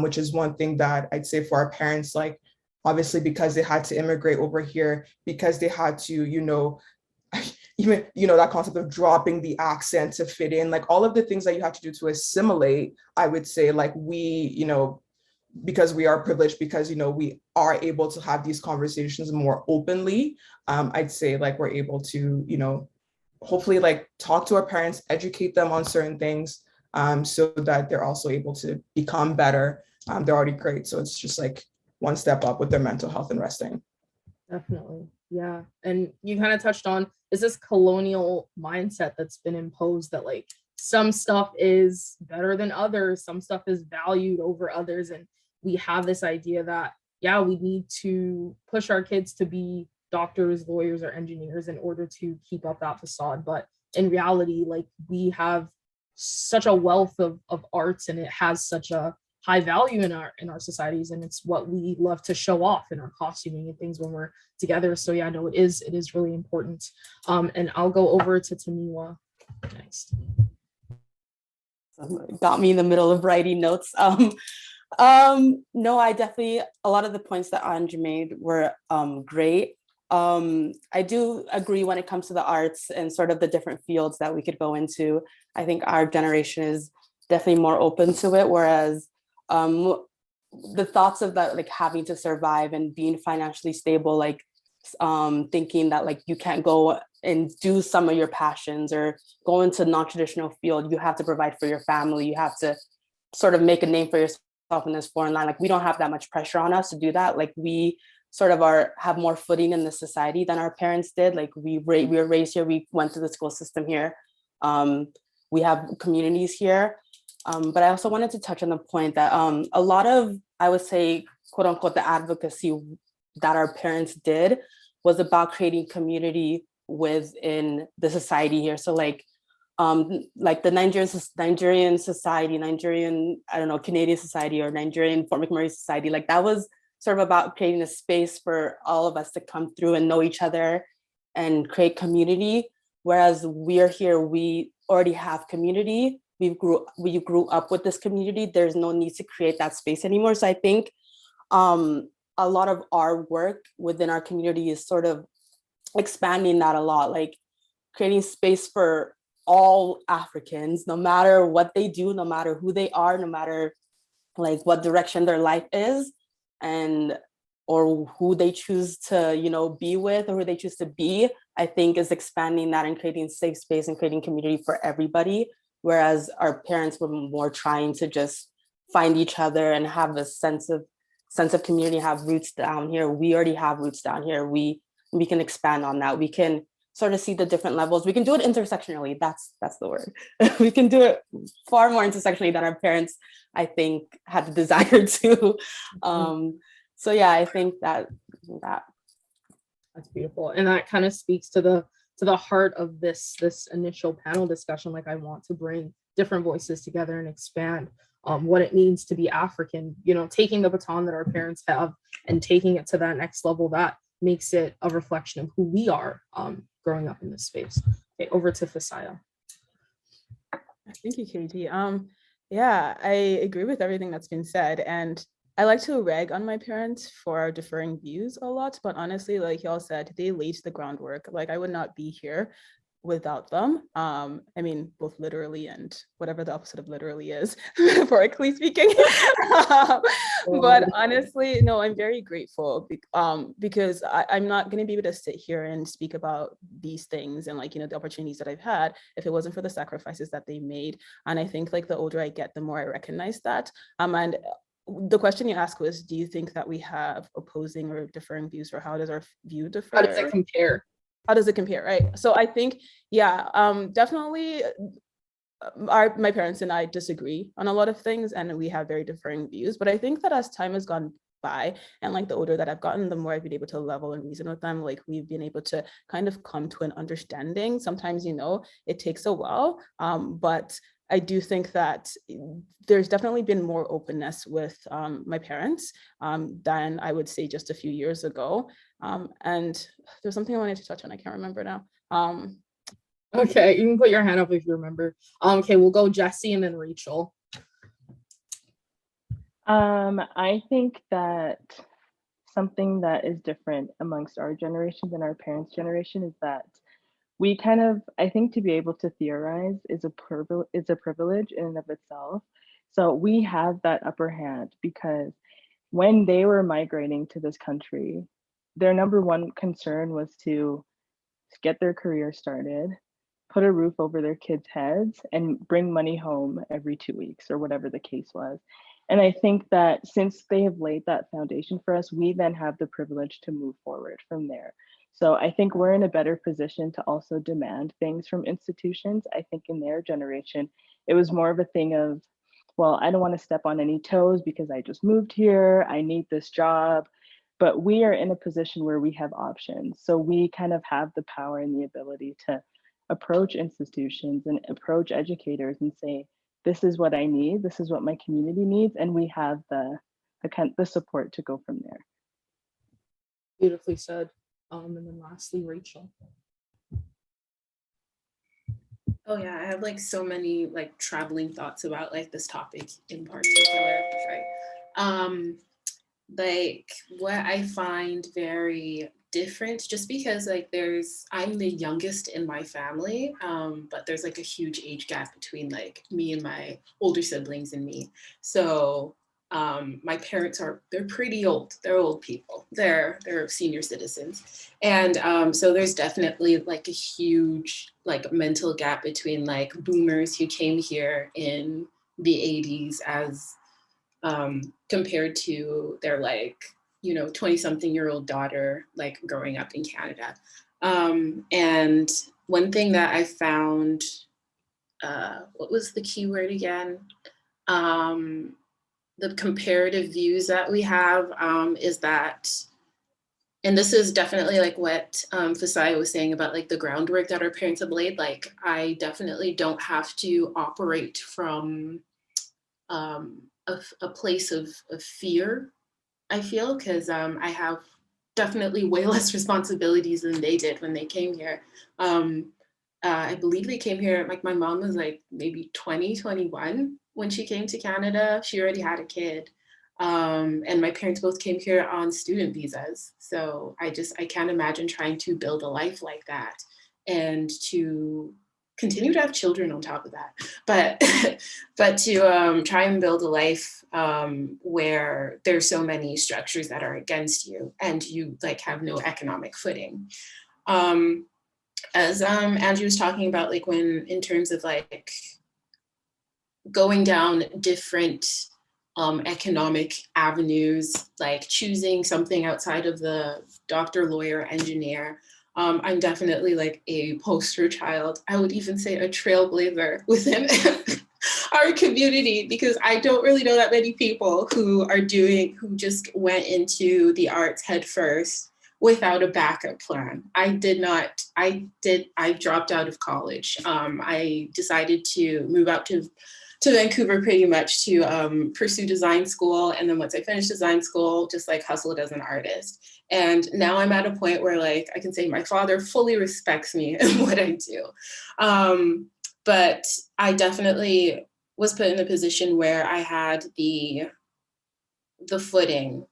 which is one thing that I'd say for our parents, like, obviously because they had to immigrate over here, because they had to, even, that concept of dropping the accent to fit in, like all of the things that you have to do to assimilate. I would say like we, because we are privileged, because, we are able to have these conversations more openly. I'd say like we're able to, hopefully like talk to our parents, educate them on certain things, so that they're also able to become better. They're already great. So it's just like one step up with their mental health and resting. Definitely. Yeah. And you kind of touched on, is this colonial mindset that's been imposed that like some stuff is better than others, some stuff is valued over others. And we have this idea that, yeah, we need to push our kids to be doctors, lawyers, or engineers in order to keep up that facade. But in reality, like, we have such a wealth of arts, and it has such a high value in our societies, and it's what we love to show off in our costuming and things when we're together. So yeah, no, it is really important. And I'll go over to Taniwa next. Got me in the middle of writing notes. No, I definitely, a lot of the points that Anj made were great. I do agree when it comes to the arts and sort of the different fields that we could go into. I think our generation is definitely more open to it, whereas the thoughts of that, like having to survive and being financially stable, like thinking that like you can't go and do some of your passions or go into non-traditional field, you have to provide for your family, you have to sort of make a name for yourself in this foreign land. Like, we don't have that much pressure on us to do that. Like, we sort of have more footing in the society than our parents did. Like we were raised here, we went through the school system here. We have communities here. But I also wanted to touch on the point that a lot of, I would say, quote unquote, the advocacy that our parents did was about creating community within the society here. So like the Nigerian society, I don't know, Canadian society, or Nigerian Fort McMurray society, like that was sort of about creating a space for all of us to come through and know each other and create community. Whereas we are here, we already have community. We grew up with this community. There's no need to create that space anymore. So I think a lot of our work within our community is sort of expanding that a lot, like creating space for all Africans, no matter what they do, no matter who they are, no matter like what direction their life is, and or who they choose to, you know, be with, or who they choose to be. I think is expanding that and creating safe space and creating community for everybody. Whereas our parents were more trying to just find each other and have a sense of community, have roots down here. We already have roots down here. We can expand on that. We can sort of see the different levels. We can do it intersectionally. That's the word. We can do it far more intersectionally than our parents, I think, had the desire to. So yeah, I think that. That's beautiful, and that kind of speaks to the heart of this initial panel discussion. Like, I want to bring different voices together and expand what it means to be African. You know, taking the baton that our parents have and taking it to that next level. That makes it a reflection of who we are growing up in this space. Okay, over to Fasaya. Thank you, Katie. Yeah, I agree with everything that's been said, and I like to rag on my parents for differing views a lot, but honestly, like y'all said, they laid the groundwork. Like I would not be here without them. I mean, both literally and whatever the opposite of literally is, metaphorically speaking. But honestly, no, I'm very grateful because I'm not going to be able to sit here and speak about these things and like, you know, the opportunities that I've had if it wasn't for the sacrifices that they made. And I think like the older I get, the more I recognize that. And the question you asked was, do you think that we have opposing or differing views, or how does our view differ? How does it compare? How does it compare, right? So I think, yeah, definitely my parents and I disagree on a lot of things and we have very differing views, but I think that as time has gone by and like the older that I've gotten, the more I've been able to level and reason with them. Like we've been able to kind of come to an understanding. Sometimes, you know, it takes a while, but I do think that there's definitely been more openness with my parents than I would say just a few years ago. And there's something I wanted to touch on, I can't remember now. Okay, you can put your hand up if you remember. Okay, we'll go Jesse and then Rachel. I think that something that is different amongst our generation than our parents' generation is that we kind of, I think, to be able to theorize is a privilege in and of itself. So we have that upper hand because when they were migrating to this country, their number one concern was to get their career started, put a roof over their kids' heads, and bring money home every 2 weeks or whatever the case was. And I think that since they have laid that foundation for us, we then have the privilege to move forward from there. So I think we're in a better position to also demand things from institutions. I think in their generation, it was more of a thing of, well, I don't want to step on any toes because I just moved here. I need this job. But we are in a position where we have options. So we kind of have the power and the ability to approach institutions and approach educators and say, this is what I need, this is what my community needs, and we have the support to go from there. Beautifully said. And then lastly, Rachel. Oh yeah, I have like so many like traveling thoughts about like this topic in particular, right? Like what I find very different, just because like I'm the youngest in my family, but there's like a huge age gap between like me and my older siblings and me. So my parents they're pretty old. They're old people. They're senior citizens. And so there's definitely like a huge like mental gap between like boomers who came here in the 80s as compared to their like 20-something-year-old daughter, like growing up in Canada. And one thing that I found, what was the key word again? The comparative views that we have is that, and this is definitely like what Fasaya was saying about like the groundwork that our parents have laid. Like, I definitely don't have to operate from a place of fear, I feel, because I have definitely way less responsibilities than they did when they came here. I believe they came here, like my mom was like maybe 20, 21 when she came to Canada. She already had a kid. And my parents both came here on student visas. So I can't imagine trying to build a life like that and to continue to have children on top of that. But to try and build a life where there's so many structures that are against you and you like have no economic footing. As Andrew was talking about, like when in terms of like going down different economic avenues, like choosing something outside of the doctor, lawyer, engineer. I'm definitely like a poster child. I would even say a trailblazer within our community, because I don't really know that many people who just went into the arts head first without a backup plan. I dropped out of college. I decided to move out to Vancouver pretty much to pursue design school. And then once I finished design school, just like hustled as an artist. And now I'm at a point where like I can say my father fully respects me in what I do. But I definitely was put in a position where I had the footing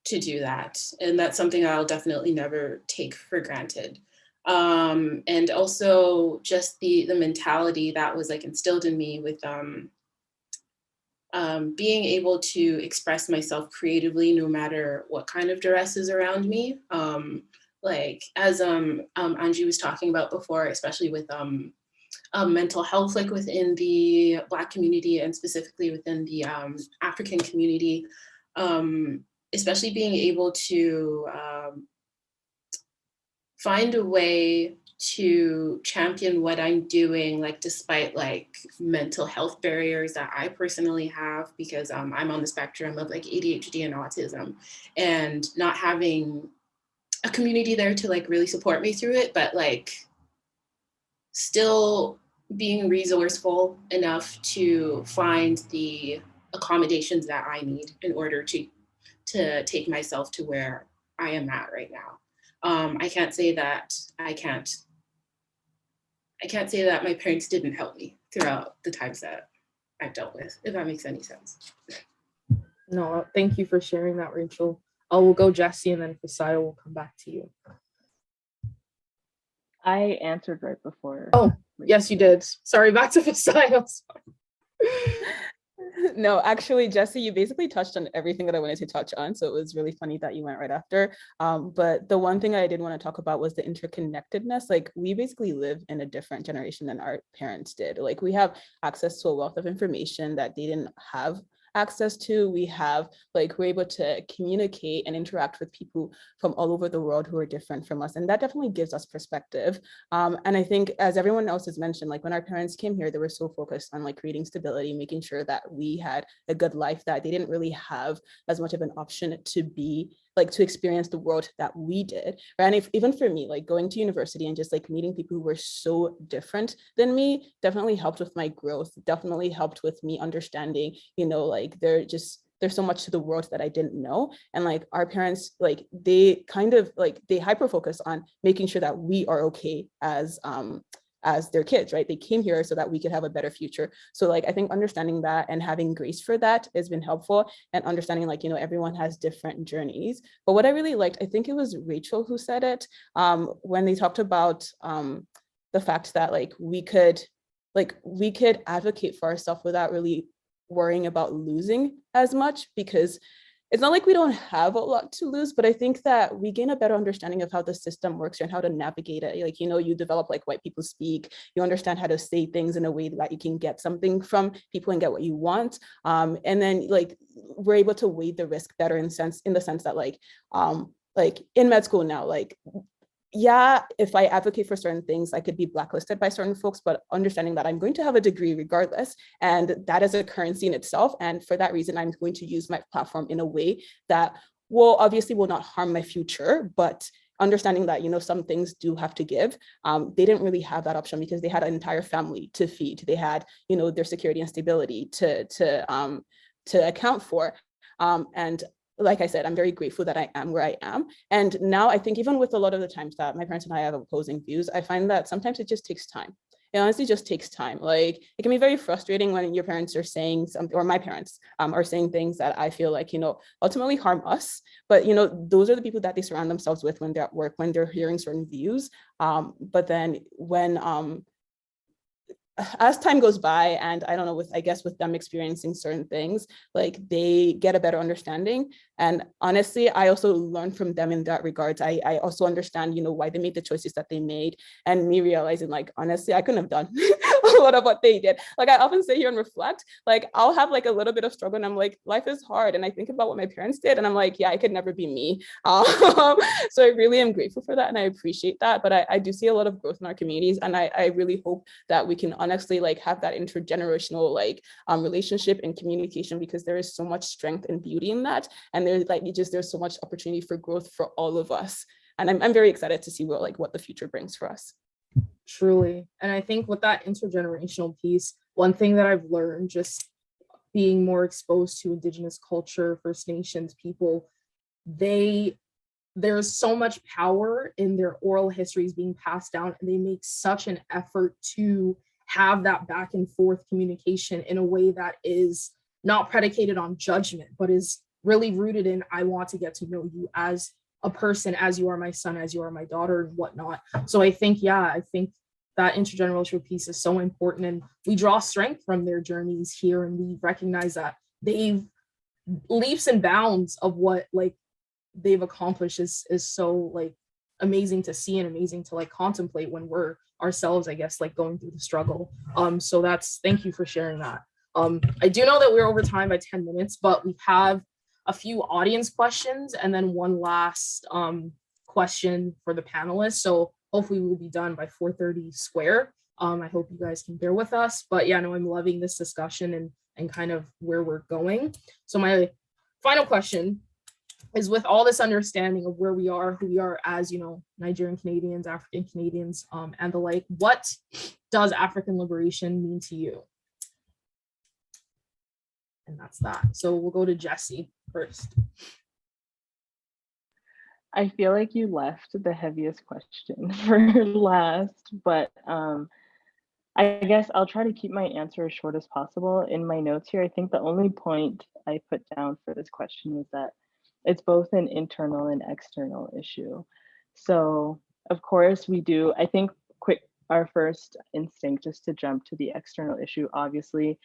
to do that. And that's something I'll definitely never take for granted. And also just the mentality that was like instilled in me with being able to express myself creatively no matter what kind of duress is around me. Like as Angie was talking about before, especially with mental health, like within the Black community and specifically within the African community, especially being able to find a way to champion what I'm doing, like despite like mental health barriers that I personally have, because I'm on the spectrum of like ADHD and autism, and not having a community there to like really support me through it, but like still being resourceful enough to find the accommodations that I need in order to take myself to where I am at right now. I can't say that my parents didn't help me throughout the times that I've dealt with, if that makes any sense. No, thank you for sharing that, Rachel. We'll go Jesse, and then Fasaya will come back to you. I answered right before. Oh, yes, you did. Sorry, back to Fasaya. No, actually, Jesse, you basically touched on everything that I wanted to touch on. So it was really funny that you went right after. But the one thing I did want to talk about was the interconnectedness. Like we basically live in a different generation than our parents did. Like we have access to a wealth of information that they didn't have access to. We're able to communicate and interact with people from all over the world who are different from us. And that definitely gives us perspective. And I think as everyone else has mentioned, like when our parents came here, they were so focused on like creating stability, making sure that we had a good life, that they didn't really have as much of an option to experience the world that we did. Right? And even for me, like going to university and just like meeting people who were so different than me definitely helped with my growth, definitely helped with me understanding, like there's so much to the world that I didn't know. And like our parents, like they hyper focus on making sure that we are okay as their kids, right? They came here so that we could have a better future. So like, I think understanding that and having grace for that has been helpful, and understanding like, everyone has different journeys. But what I really liked, I think it was Rachel who said it, when they talked about the fact that like we could advocate for ourselves without really worrying about losing as much, because it's not like we don't have a lot to lose, but I think that we gain a better understanding of how the system works and how to navigate it. Like, you develop like white people speak, you understand how to say things in a way that you can get something from people and get what you want. And then like we're able to weigh the risk better in the sense that like in med school now, like yeah, if I advocate for certain things, I could be blacklisted by certain folks, but understanding that I'm going to have a degree regardless, and that is a currency in itself. And for that reason, I'm going to use my platform in a way that will not harm my future, but understanding that, some things do have to give. They didn't really have that option because they had an entire family to feed. They had, their security and stability to account for. And like I said, I'm very grateful that I am where I am. And now I think even with a lot of the times that my parents and I have opposing views, I find that sometimes it just takes time. It honestly just takes time. Like it can be very frustrating when your parents are saying something, or my parents are saying things that I feel like, ultimately harm us. But, those are the people that they surround themselves with when they're at work, when they're hearing certain views. But then when, as time goes by, and I don't know, with them experiencing certain things, like they get a better understanding. And honestly, I also learn from them in that regards. I also understand, why they made the choices that they made, and me realizing like, honestly, I couldn't have done a lot of what they did. Like I often sit here and reflect, like I'll have like a little bit of struggle and I'm like, life is hard. And I think about what my parents did and I'm like, yeah, I could never be me. So I really am grateful for that. And I appreciate that. But I do see a lot of growth in our communities. And I really hope that we can honestly like have that intergenerational like relationship and communication, because there is so much strength and beauty in that. And there's so much opportunity for growth for all of us. And I'm very excited to see what the future brings for us. Truly. And I think with that intergenerational piece, one thing that I've learned just being more exposed to Indigenous culture, First Nations people, there's so much power in their oral histories being passed down, and they make such an effort to have that back and forth communication in a way that is not predicated on judgment, but is really rooted in, I want to get to know you as a person, as you are my son, as you are my daughter, and whatnot. So I think that intergenerational piece is so important, and we draw strength from their journeys here, and we recognize that they've leaps and bounds of what like they've accomplished is so like amazing to see and amazing to like contemplate when we're ourselves, I guess, like going through the struggle. So thank you for sharing that. I do know that we're over time by 10 minutes, but we have a few audience questions and then one last question for the panelists. So hopefully we'll be done by 4:30 square. I hope you guys can bear with us, but yeah, no, I'm loving this discussion and kind of where we're going. So my final question is, with all this understanding of where we are, who we are as, Nigerian Canadians, African Canadians, and the like, what does African liberation mean to you? And that's that. So we'll go to Jessie first. I feel like you left the heaviest question for last, but I guess I'll try to keep my answer as short as possible. In my notes here, I think the only point I put down for this question was that it's both an internal and external issue. So of course we do, I think our first instinct is to jump to the external issue. Obviously,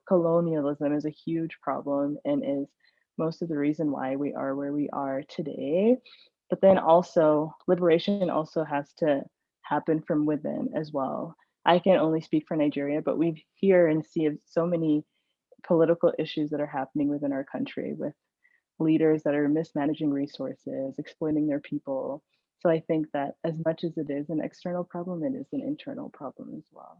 colonialism is a huge problem and is most of the reason why we are where we are today. But then also, liberation also has to happen from within as well. I can only speak for Nigeria, but we hear and see so many political issues that are happening within our country with leaders that are mismanaging resources, exploiting their people. So I think that as much as it is an external problem, it is an internal problem as well.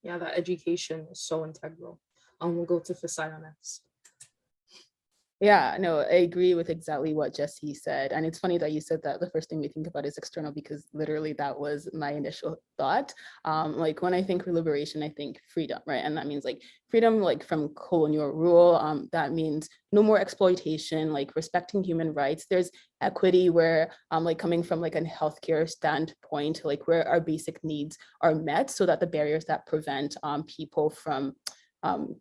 Yeah, that education is so integral. We'll go to Fasaya next. Yeah, no, I agree with exactly what Jessie said. And it's funny that you said that the first thing we think about is external, because literally that was my initial thought. Like when I think liberation, I think freedom, right? And that means like freedom, like from colonial rule. That means no more exploitation, like respecting human rights. There's equity where like coming from like a healthcare standpoint, like where our basic needs are met, so that the barriers that prevent people from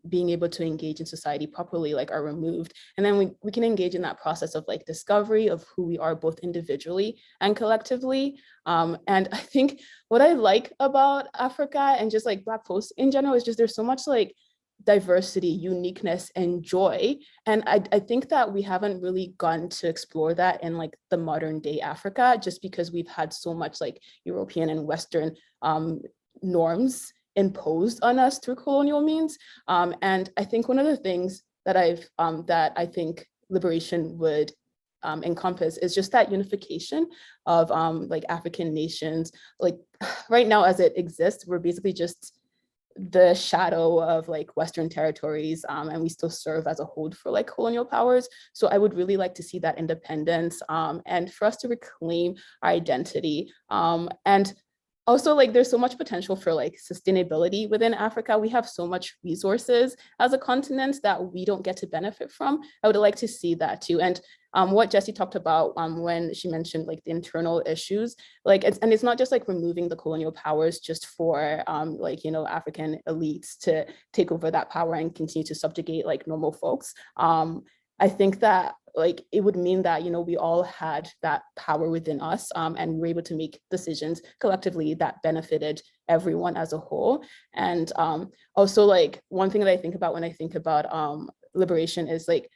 being able to engage in society properly like are removed. And then we can engage in that process of like discovery of who we are both individually and collectively. And I think what I like about Africa and just like Black folks in general is just there's so much like diversity, uniqueness, and joy. And I think that we haven't really gotten to explore that in like the modern day Africa, just because we've had so much like European and Western norms imposed on us through colonial means. And I think one of the things that I think liberation would encompass is just that unification of like African nations. Like right now as it exists, we're basically just the shadow of like Western territories, and we still serve as a hold for like colonial powers. So I would really like to see that independence, and for us to reclaim our identity. And also, like, there's so much potential for like sustainability within Africa. We have so much resources as a continent that we don't get to benefit from. I would like to see that too. And what Jessie talked about when she mentioned like the internal issues, like it's not just like removing the colonial powers just for like, you know, African elites to take over that power and continue to subjugate like normal folks. I think that like it would mean that, you know, we all had that power within us, and we were able to make decisions collectively that benefited everyone as a whole. And also like one thing that I think about when I think about liberation is like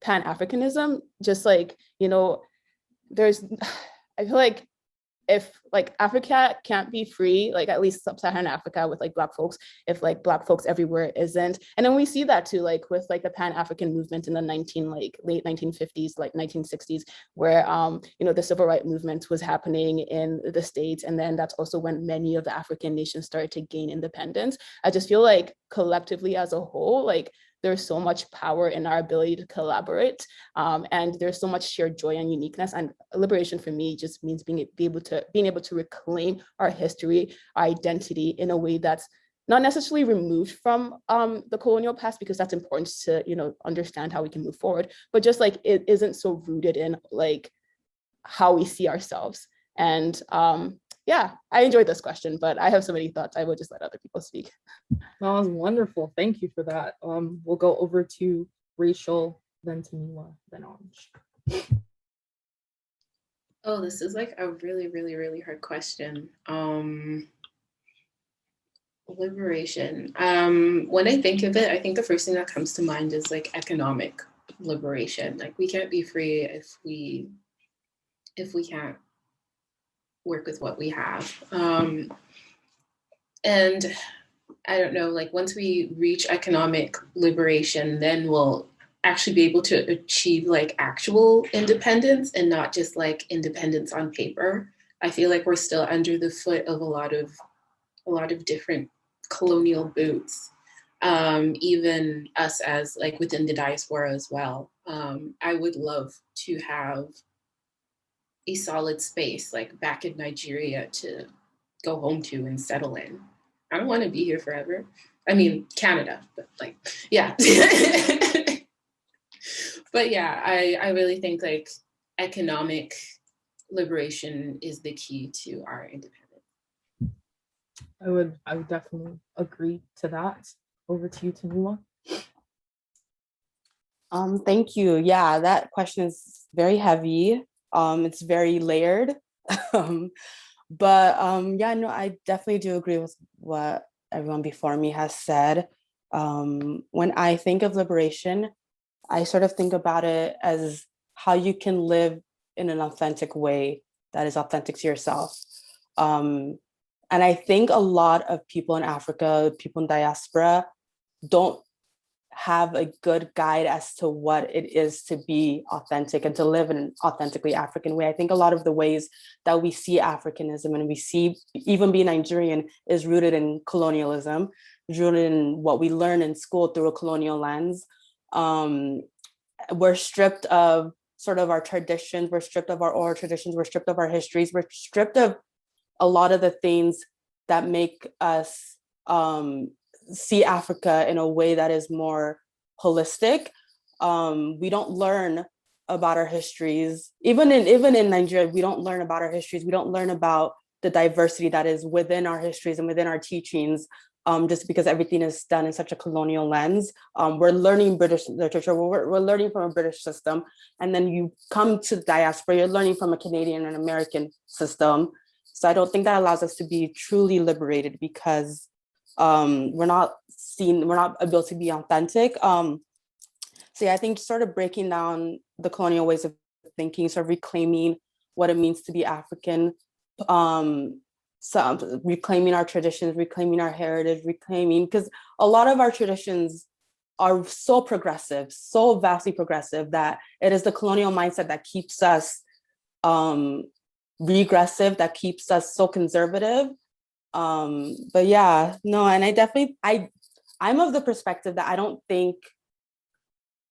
Pan-Africanism. Just like, you know, there's, I feel like if like Africa can't be free, like at least sub-Saharan Africa with like Black folks, if like Black folks everywhere isn't. And then we see that too, like with like the Pan-African movement in the late 1950s, like 1960s, where you know, the civil rights movement was happening in the States. And then that's also when many of the African nations started to gain independence. I just feel like collectively as a whole, like there's so much power in our ability to collaborate, and there's so much shared joy and uniqueness. And liberation for me just means being able to reclaim our history, our identity in a way that's not necessarily removed from the colonial past, because that's important to, you know, understand how we can move forward, but just like it isn't so rooted in like how we see ourselves. And yeah, I enjoyed this question, but I have so many thoughts. I will just let other people speak. That was wonderful. Thank you for that. We'll go over to Rachel, then Tamiwa, then Anj. Oh, this is like a really, really, really hard question. Liberation. When I think of it, I think the first thing that comes to mind is like economic liberation. Like we can't be free if we can't work with what we have. And I don't know, like once we reach economic liberation, then we'll actually be able to achieve like actual independence and not just like independence on paper. I feel like we're still under the foot of a lot of different colonial boots, even us as like within the diaspora as well. I would love to have a solid space like back in Nigeria to go home to and settle in. I don't want to be here forever. I mean, Canada, but like, yeah. But yeah, I really think like economic liberation is the key to our independence. I would definitely agree to that. Over to you, Tamiwa. Thank you. Yeah, that question is very heavy. It's very layered. But yeah, no, I definitely do agree with what everyone before me has said. When I think of liberation, I sort of think about it as how you can live in an authentic way that is authentic to yourself. And I think a lot of people in Africa, people in diaspora, don't have a good guide as to what it is to be authentic and to live in an authentically African way. I think a lot of the ways that we see Africanism and we see even being Nigerian is rooted in colonialism, rooted in what we learn in school through a colonial lens. We're stripped of sort of our traditions, we're stripped of our oral traditions, we're stripped of our histories, we're stripped of a lot of the things that make us see Africa in a way that is more holistic. We don't learn about our histories. Even in Nigeria, we don't learn about our histories. We don't learn about the diversity that is within our histories and within our teachings, just because everything is done in such a colonial lens. We're learning British literature, we're learning from a British system, and then you come to the diaspora, you're learning from a Canadian and American system. So I don't think that allows us to be truly liberated, because we're not seen, we're not able to be authentic. So yeah, I think sort of breaking down the colonial ways of thinking, sort of reclaiming what it means to be African, reclaiming our traditions, reclaiming our heritage, because a lot of our traditions are so progressive, so vastly progressive, that it is the colonial mindset that keeps us regressive, that keeps us so conservative. But yeah, no, and I'm of the perspective that I don't think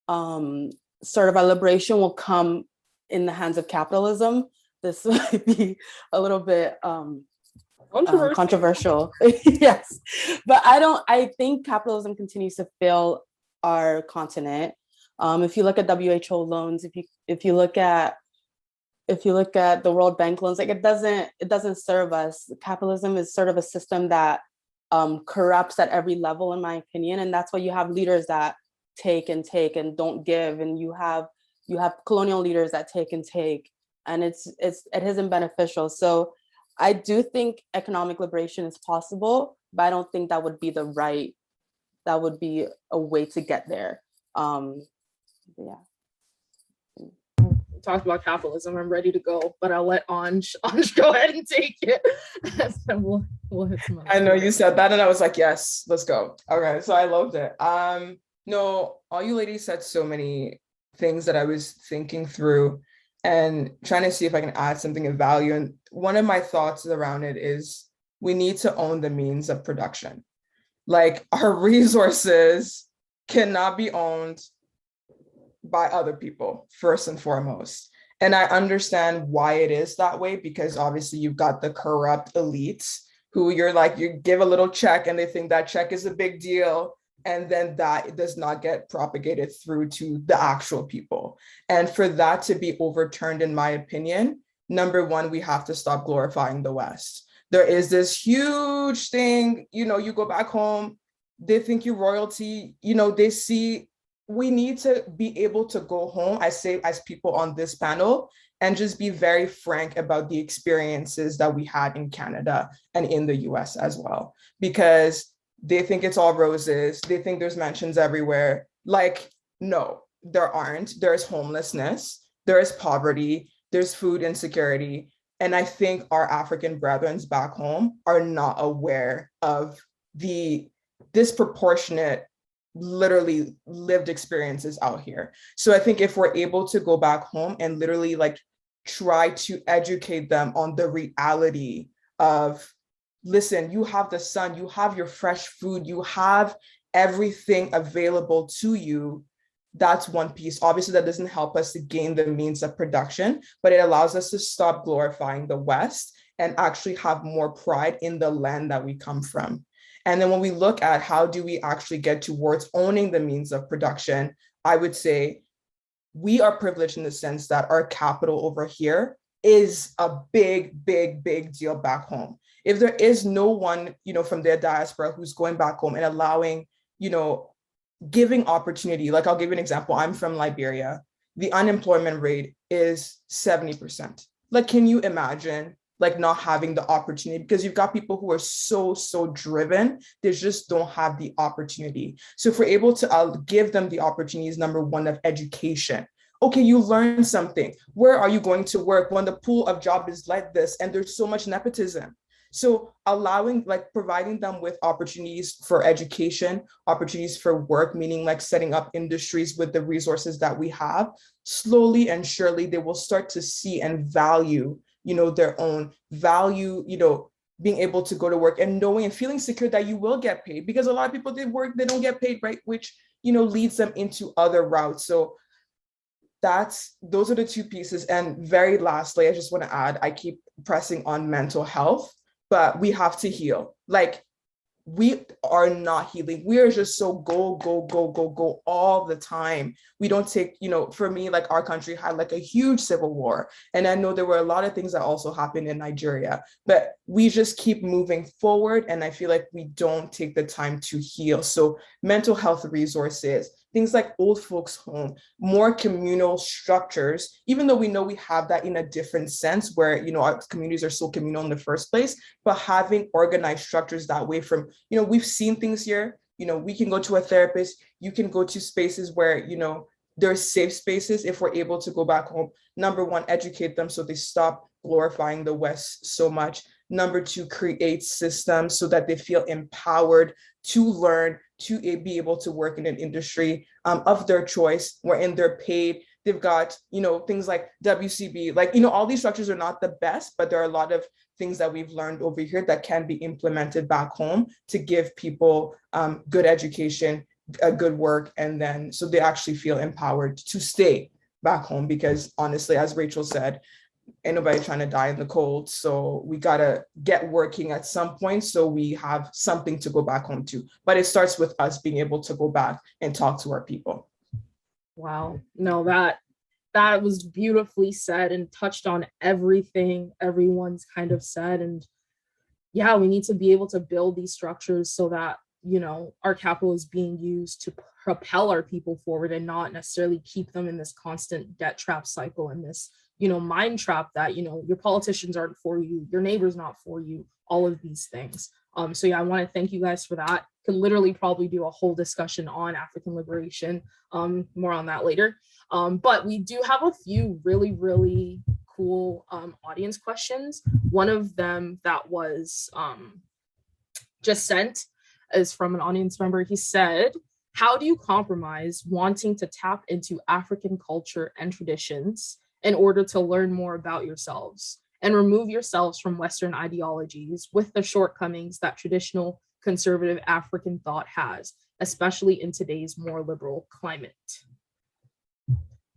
sort of a liberation will come in the hands of capitalism. This might be a little bit controversial. Yes, but I think capitalism continues to fail our continent. If you look at WHO loans, if you look at the World Bank loans, like it doesn't serve us. Capitalism is sort of a system that corrupts at every level, in my opinion, and that's why you have leaders that take and don't give, and you have colonial leaders that take and take, and it isn't beneficial. So I do think economic liberation is possible, but I don't think that would be a way to get there. Yeah. Talked about capitalism. I'm ready to go, but I'll let Anj go ahead and take it. And we'll hit some. I know you said that, and I was like, yes, let's go. Okay, so I loved it. No, all you ladies said so many things that I was thinking through and trying to see if I can add something of value. And one of my thoughts around it is we need to own the means of production. Like, our resources cannot be owned by other people, first and foremost. And I understand why it is that way, because obviously you've got the corrupt elites who you give a little check and they think that check is a big deal. And then that does not get propagated through to the actual people. And for that to be overturned, in my opinion, number one, we have to stop glorifying the West. There is this huge thing, you go back home, they think you're royalty, they see. We need to be able to go home, I say, as people on this panel, and just be very frank about the experiences that we had in Canada and in the US as well, because they think it's all roses. They think there's mansions everywhere. Like, no, there aren't. There's homelessness, there's poverty, there's food insecurity. And I think our African brethren back home are not aware of the disproportionate, literally lived experiences out here. So I think if we're able to go back home and literally try to educate them on the reality of, listen, you have the sun, you have your fresh food, you have everything available to you. That's one piece. Obviously, that doesn't help us to gain the means of production, but it allows us to stop glorifying the West and actually have more pride in the land that we come from. And then when we look at how do we actually get towards owning the means of production, I would say we are privileged in the sense that our capital over here is a big, big, big deal back home. If there is no one, from their diaspora who's going back home and allowing, giving opportunity, like I'll give you an example. I'm from Liberia. The unemployment rate is 70%. Like, can you imagine not having the opportunity? Because you've got people who are so driven, they just don't have the opportunity. So if we're able to give them the opportunities, number one, of education. Okay, you learn something. Where are you going to work when the pool of job is like this and there's so much nepotism? So providing them with opportunities for education, opportunities for work, meaning setting up industries with the resources that we have, slowly and surely they will start to see and value their own value, being able to go to work and knowing and feeling secure that you will get paid, because a lot of people, they work, they don't get paid, right? Which, leads them into other routes. So those are the two pieces. And very lastly, I just want to add, I keep pressing on mental health, but we have to heal. We are not healing. We are just so go all the time. We don't take, for me, our country had a huge civil war. And I know there were a lot of things that also happened in Nigeria, but we just keep moving forward. And I feel like we don't take the time to heal. So mental health resources, things like old folks home, more communal structures, even though we know we have that in a different sense where, our communities are so communal in the first place, but having organized structures that way from, we've seen things here you know, we can go to a therapist, you can go to spaces where, you know, there's safe spaces if we're able to go back home. Number one, educate them so they stop glorifying the West so much. Number two, create systems so that they feel empowered to learn, to be able to work in an industry of their choice, wherein they're paid. They've got, you know, things like WCB, like, you know, all these structures are not the best, but there are a lot of things that we've learned over here that can be implemented back home to give people good education, a good work, and then so they actually feel empowered to stay back home. Because honestly, as Rachel said, ain't nobody trying to die in the cold. So we gotta get working at some point so we have something to go back home to. But it starts with us being able to go back and talk to our people. Wow. No, that was beautifully said and touched on everything everyone's kind of said. And yeah, we need to be able to build these structures so that, you know, our capital is being used to propel our people forward and not necessarily keep them in this constant debt trap cycle and this, you know, mind trap that, you know, your politicians aren't for you, your neighbor's not for you, all of these things. So yeah, I want to thank you guys for that. Could literally probably do a whole discussion on African liberation, more on that later. But we do have a few really, really cool audience questions. One of them that was just sent is from an audience member. He said, how do you compromise wanting to tap into African culture and traditions in order to learn more about yourselves and remove yourselves from Western ideologies with the shortcomings that traditional conservative African thought has, especially in today's more liberal climate?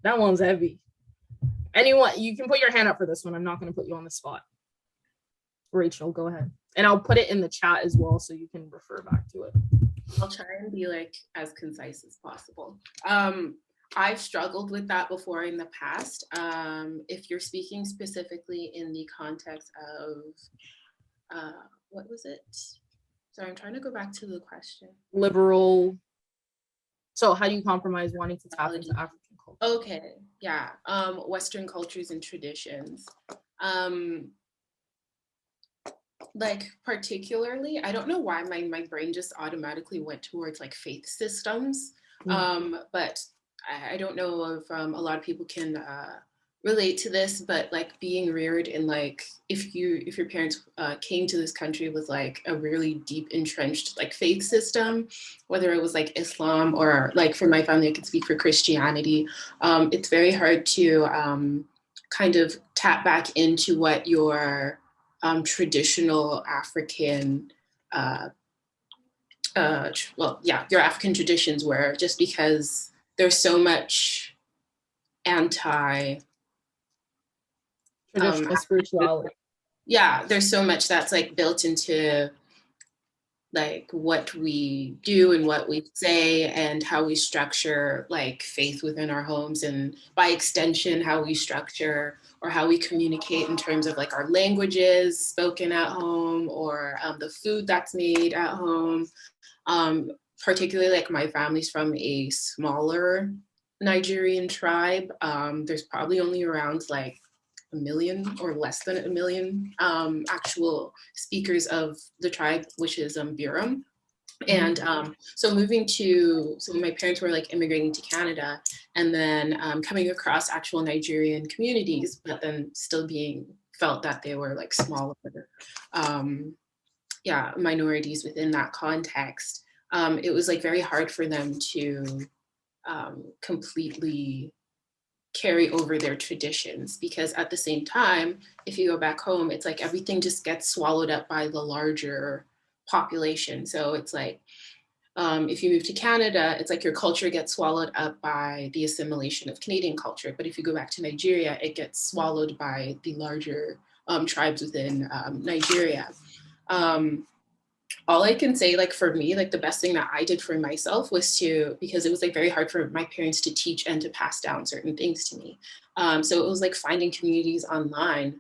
That one's heavy. Anyone, you can put your hand up for this one. I'm not going to put you on the spot. Rachel, go ahead. And I'll put it in the chat as well so you can refer back to it. I'll try and be like as concise as possible. I've struggled with that before in the past. If you're speaking specifically in the context of, what was it? Sorry, I'm trying to go back to the question. Liberal. So how do you compromise wanting to tap into African culture? Okay, yeah. Western cultures and traditions. Like particularly, I don't know why my brain just automatically went towards like faith systems. But I don't know if a lot of people can relate to this, but like being reared in like if your parents came to this country with like a really deep entrenched like faith system, whether it was like Islam or like for my family I could speak for Christianity, it's very hard to kind of tap back into what your traditional African your African traditions were, just because there's so much anti traditional spirituality. Yeah, there's so much that's like built into like what we do and what we say and how we structure like faith within our homes, and by extension how we structure or how we communicate in terms of like our languages spoken at home or the food that's made at home. Particularly like my family's from a smaller Nigerian tribe. There's probably only around like 1 million or less than 1 million actual speakers of the tribe, which is Biram. And so my parents were like immigrating to Canada and then coming across actual Nigerian communities, but then still being felt that they were like smaller, minorities within that context. It was like very hard for them to completely carry over their traditions, because at the same time, if you go back home, it's like everything just gets swallowed up by the larger population. So it's like if you move to Canada, it's like your culture gets swallowed up by the assimilation of Canadian culture. But if you go back to Nigeria, it gets swallowed by the larger tribes within Nigeria. All I can say, like for me, like the best thing that I did for myself was because it was like very hard for my parents to teach and to pass down certain things to me. So it was like finding communities online,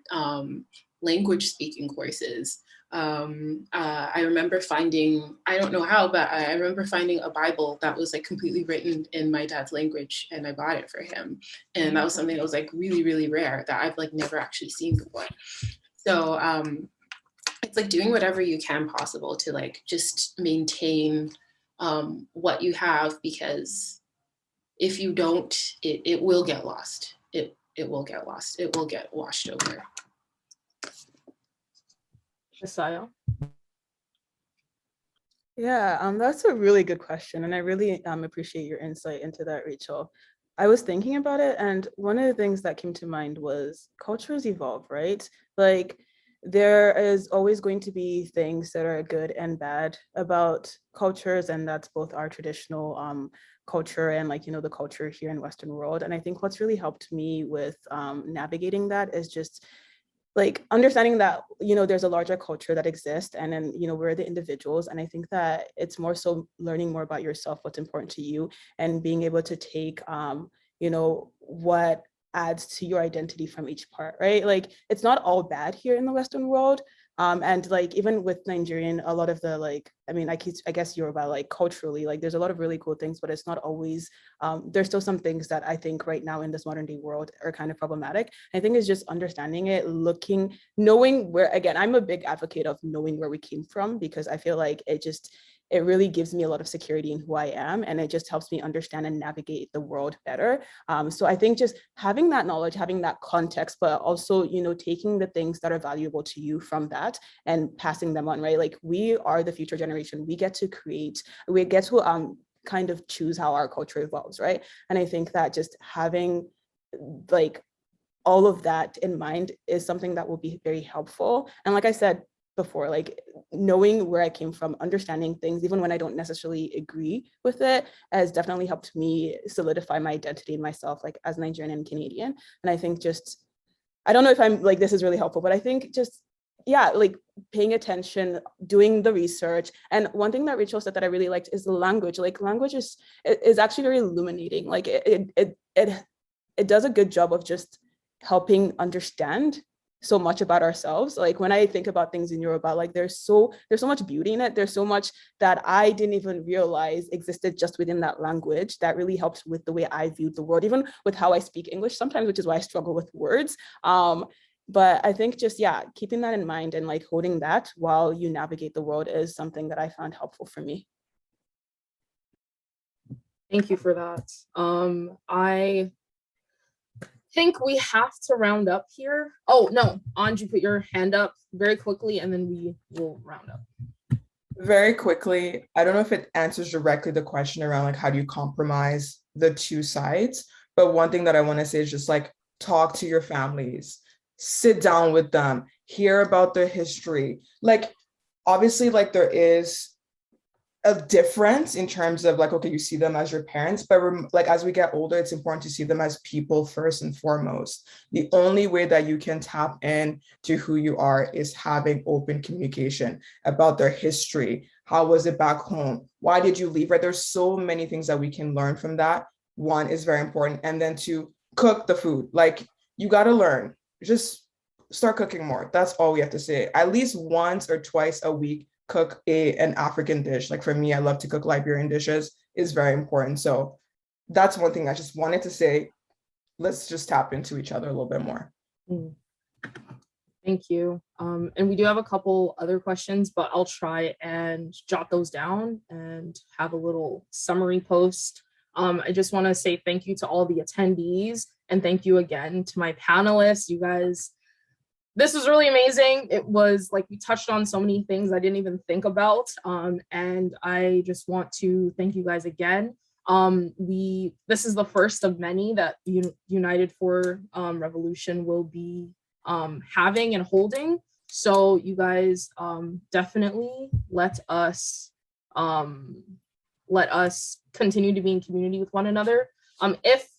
language speaking courses. I remember finding, I don't know how, but I remember finding a Bible that was like completely written in my dad's language, and I bought it for him. And that was something that was like really, really rare that I've like never actually seen before. So it's like doing whatever you can possible to like just maintain what you have, because if you don't, it will get lost. It will get lost. It will get washed over. Messiah. Yeah, that's a really good question, and I really appreciate your insight into that, Rachel. I was thinking about it, and one of the things that came to mind was cultures evolve, right? Like there is always going to be things that are good and bad about cultures, and that's both our traditional culture and like, you know, the culture here in Western world. And I think what's really helped me with navigating that is just like understanding that, you know, there's a larger culture that exists, and then, you know, we're the individuals. And I think that it's more so learning more about yourself, what's important to you, and being able to take you know, what adds to your identity from each part, right? Like it's not all bad here in the Western world. And like even with Nigerian, a lot of the like, I mean, I guess Yoruba, like culturally, like there's a lot of really cool things, but it's not always, there's still some things that I think right now in this modern day world are kind of problematic. I think it's just understanding it, looking, knowing where, again, I'm a big advocate of knowing where we came from, because I feel like it really gives me a lot of security in who I am, and it just helps me understand and navigate the world better. So I think just having that knowledge, having that context, but also, you know, taking the things that are valuable to you from that and passing them on, right? Like we are the future generation. We get to create, we get to kind of choose how our culture evolves, right? And I think that just having like all of that in mind is something that will be very helpful. And like I said before, like knowing where I came from, understanding things, even when I don't necessarily agree with it, has definitely helped me solidify my identity in myself, like as Nigerian and Canadian. And I think just, I don't know if I'm like, this is really helpful, but I think just, yeah, like paying attention, doing the research. And one thing that Rachel said that I really liked is the language. Like language is actually very illuminating. Like it does a good job of just helping understand so much about ourselves. Like when I think about things in Yoruba, like there's so much beauty in it. There's so much that I didn't even realize existed just within that language that really helps with the way I viewed the world, even with how I speak English sometimes, which is why I struggle with words. But I think just, yeah, keeping that in mind and like holding that while you navigate the world is something that I found helpful for me. Thank you for that. I think we have to round up here. Oh no, Anju, put your hand up very quickly and then we will round up. Very quickly, I don't know if it answers directly the question around like how do you compromise the two sides, but one thing that I want to say is just like talk to your families, sit down with them, hear about their history. Like obviously like there is a difference in terms of like, okay, you see them as your parents, but like as we get older, it's important to see them as people first and foremost. The only way that you can tap in to who you are is having open communication about their history. How was it back home? Why did you leave? Right? There's so many things that we can learn from that. One is very important. And then to cook the food, like you got to learn, just start cooking more. That's all we have to say. At least once or twice a week, cook an African dish. Like for me, I love to cook Liberian dishes. Is very important. So that's one thing I just wanted to say. Let's just tap into each other a little bit more. Thank you. And we do have a couple other questions, but I'll try and jot those down and have a little summary post. I just want to say thank you to all the attendees and thank you again to my panelists. You guys, this was really amazing. It was like we touched on so many things I didn't even think about. And I just want to thank you guys again. This is the first of many that United for Revolution will be having and holding. So you guys definitely let us continue to be in community with one another. If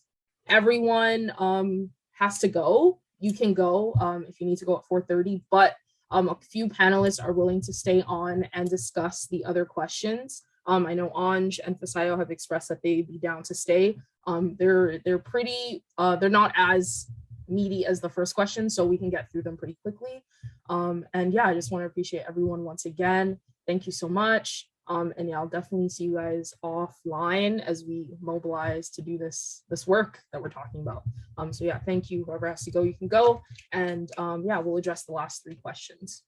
everyone has to go, you can go if you need to go at 4:30, but a few panelists are willing to stay on and discuss the other questions. I know Anj and Fasayo have expressed that they'd be down to stay. They're pretty, they're not as meaty as the first question, so we can get through them pretty quickly. And yeah, I just want to appreciate everyone once again. Thank you so much. And yeah, I'll definitely see you guys offline as we mobilize to do this work that we're talking about. So yeah, thank you. Whoever has to go, you can go. And yeah, we'll address the last 3 questions.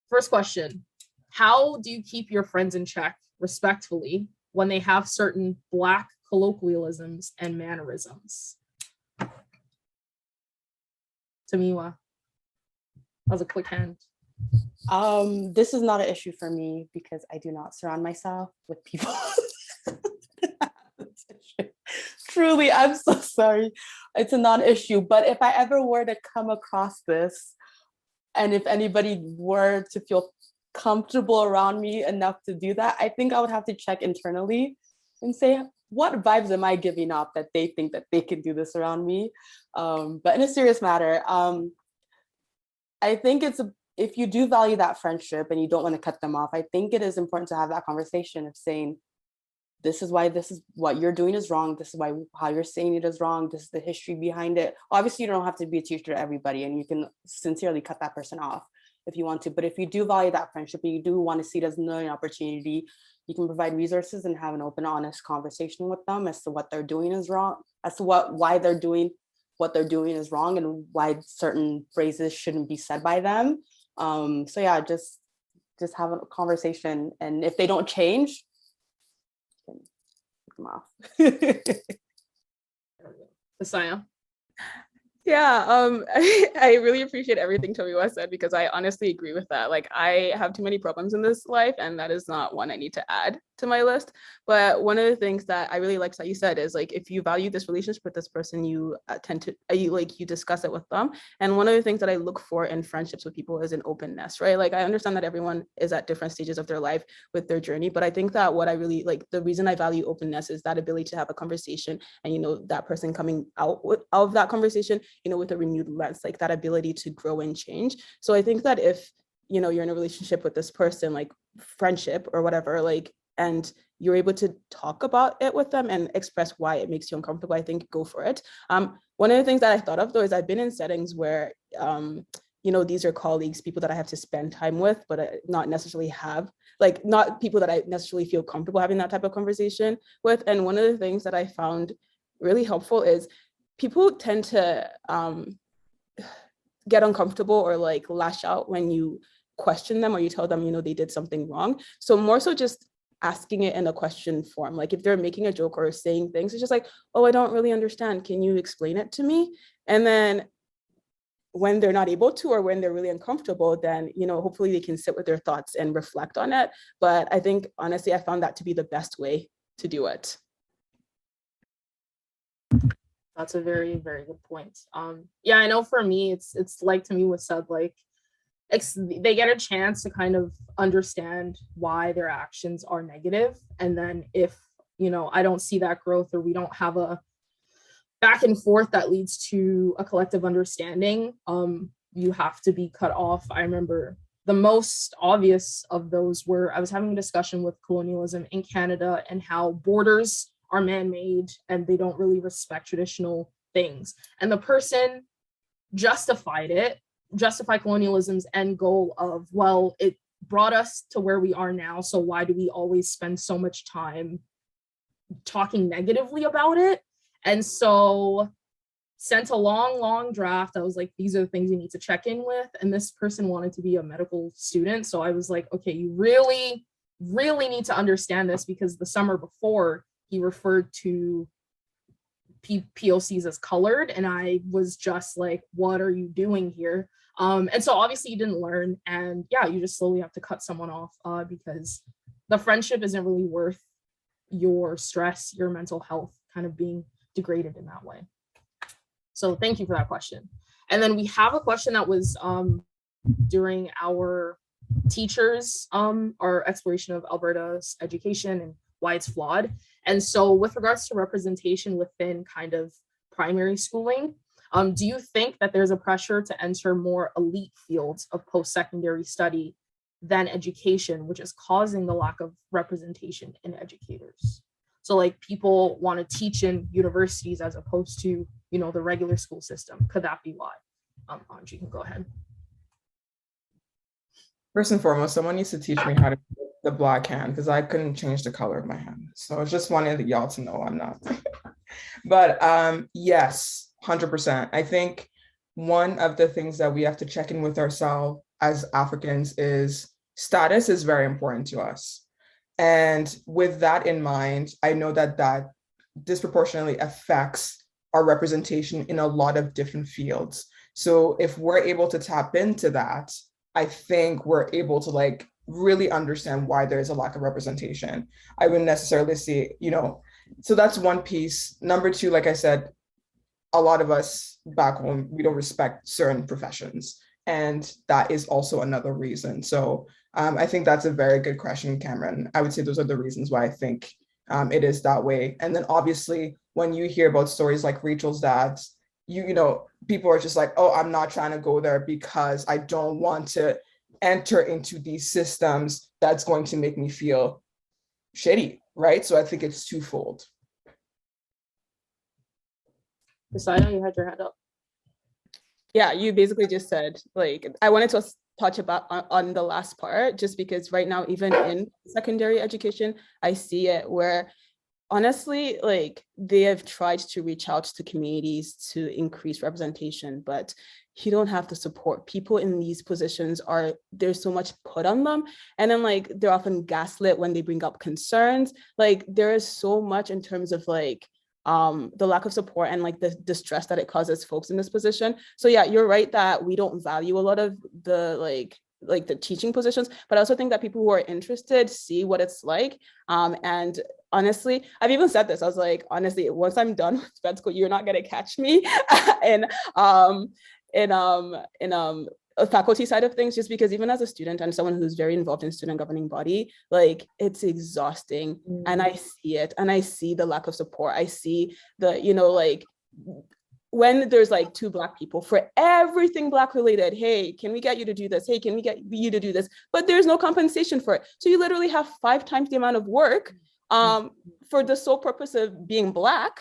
First question, How do you keep your friends in check respectfully when they have certain Black colloquialisms and mannerisms? Tamiwa, that was a quick hand. This is not an issue for me because I do not surround myself with people. Truly, I'm so sorry. It's a non-issue. But if I ever were to come across this, and if anybody were to feel comfortable around me enough to do that, I think I would have to check internally and say, what vibes am I giving off that they think that they can do this around me? But in a serious matter, I think if you do value that friendship and you don't want to cut them off, I think it is important to have that conversation of saying, this is what you're doing is wrong. This is why how you're saying it is wrong. This is the history behind it. Obviously, you don't have to be a teacher to everybody, and you can sincerely cut that person off if you want to. But if you do value that friendship and you do want to see it as an opportunity, you can provide resources and have an open, honest conversation with them as to what they're doing is wrong, as to why they're doing what they're doing is wrong, and why certain phrases shouldn't be said by them. So yeah, just have a conversation, and if they don't change, you can kick them off. Messiah. Yeah, I really appreciate everything Tomiwa said because I honestly agree with that. Like, I have too many problems in this life, and that is not one I need to add to my list. But one of the things that I really liked that you said is, like, if you value this relationship with this person, you tend to you discuss it with them. And one of the things that I look for in friendships with people is an openness, right? Like, I understand that everyone is at different stages of their life with their journey, but I think that what I really like, the reason I value openness is that ability to have a conversation, and that person coming out of that conversation, with a renewed lens, like that ability to grow and change. So I think that if, you're in a relationship with this person, like friendship or whatever, like, and you're able to talk about it with them and express why it makes you uncomfortable, I think go for it. One of the things that I thought of though is I've been in settings where, these are colleagues, people that I have to spend time with, but not necessarily not people that I necessarily feel comfortable having that type of conversation with. And one of the things that I found really helpful is people tend to get uncomfortable or like lash out when you question them or you tell them, they did something wrong. So more so just asking it in a question form. Like if they're making a joke or saying things, it's just like, oh, I don't really understand. Can you explain it to me? And then when they're not able to, or when they're really uncomfortable, then, hopefully they can sit with their thoughts and reflect on it. But I think, honestly, I found that to be the best way to do it. That's a very, very good point. Yeah, I know for me, it's like to me was said, like, they get a chance to kind of understand why their actions are negative. And then if, I don't see that growth, or we don't have a back and forth that leads to a collective understanding, you have to be cut off. I remember the most obvious of those were, I was having a discussion with colonialism in Canada and how borders are man-made and they don't really respect traditional things. And the person justified colonialism's end goal of, well, it brought us to where we are now, so why do we always spend so much time talking negatively about it? And so sent a long draft. I was like, these are the things you need to check in with. And this person wanted to be a medical student. So I was like, okay, you really, really need to understand this, because the summer before, he referred to POCs as colored, and I was just like, what are you doing here? And so obviously you didn't learn, and yeah, you just slowly have to cut someone off because the friendship isn't really worth your stress, your mental health kind of being degraded in that way. So thank you for that question. And then we have a question that was during our teachers, our exploration of Alberta's education and why it's flawed. And so with regards to representation within kind of primary schooling, do you think that there's a pressure to enter more elite fields of post-secondary study than education, which is causing the lack of representation in educators? So like people want to teach in universities as opposed to, the regular school system. Could that be why? Anji, you can go ahead. First and foremost, someone needs to teach me how to do the black hand, because I couldn't change the color of my hand. So I just wanted y'all to know I'm not. But yes, 100%. I think one of the things that we have to check in with ourselves as Africans is status is very important to us. And with that in mind, I know that that disproportionately affects our representation in a lot of different fields. So if we're able to tap into that, I think we're able to like really understand why there is a lack of representation. I wouldn't necessarily say, you know, so that's one piece. Number two, like I said, a lot of us back home, we don't respect certain professions. And that is also another reason. So I think that's a very good question, Cameron. I would say those are the reasons why I think it is that way. And then obviously, when you hear about stories like Rachel's dad's, you know, people are just like, oh, I'm not trying to go there because I don't want to enter into these systems that's going to make me feel shitty, right? So I think it's twofold. Poseidon, you had your hand up. Yeah, you basically just said, like, I wanted to touch about on the last part, just because right now, even in secondary education, I see it where honestly, like they have tried to reach out to communities to increase representation, but you don't have the support. People in these positions there's so much put on them. And then like, they're often gaslit when they bring up concerns. Like there is so much in terms of like, the lack of support and like the distress that it causes folks in this position. So yeah, you're right that we don't value a lot of the like the teaching positions, but I also think that people who are interested see what it's like. And honestly, I've even said this, I was like, honestly, once I'm done with grad school, you're not gonna catch me in a faculty side of things, just because even as a student and someone who's very involved in student governing body, like it's exhausting. And I see it, and I see the lack of support. I see the, you know, like when there's like two Black people for everything Black related, hey, can we get you to do this? Hey, can we get you to do this? But there's no compensation for it. So you literally have 5 times the amount of work for the sole purpose of being Black,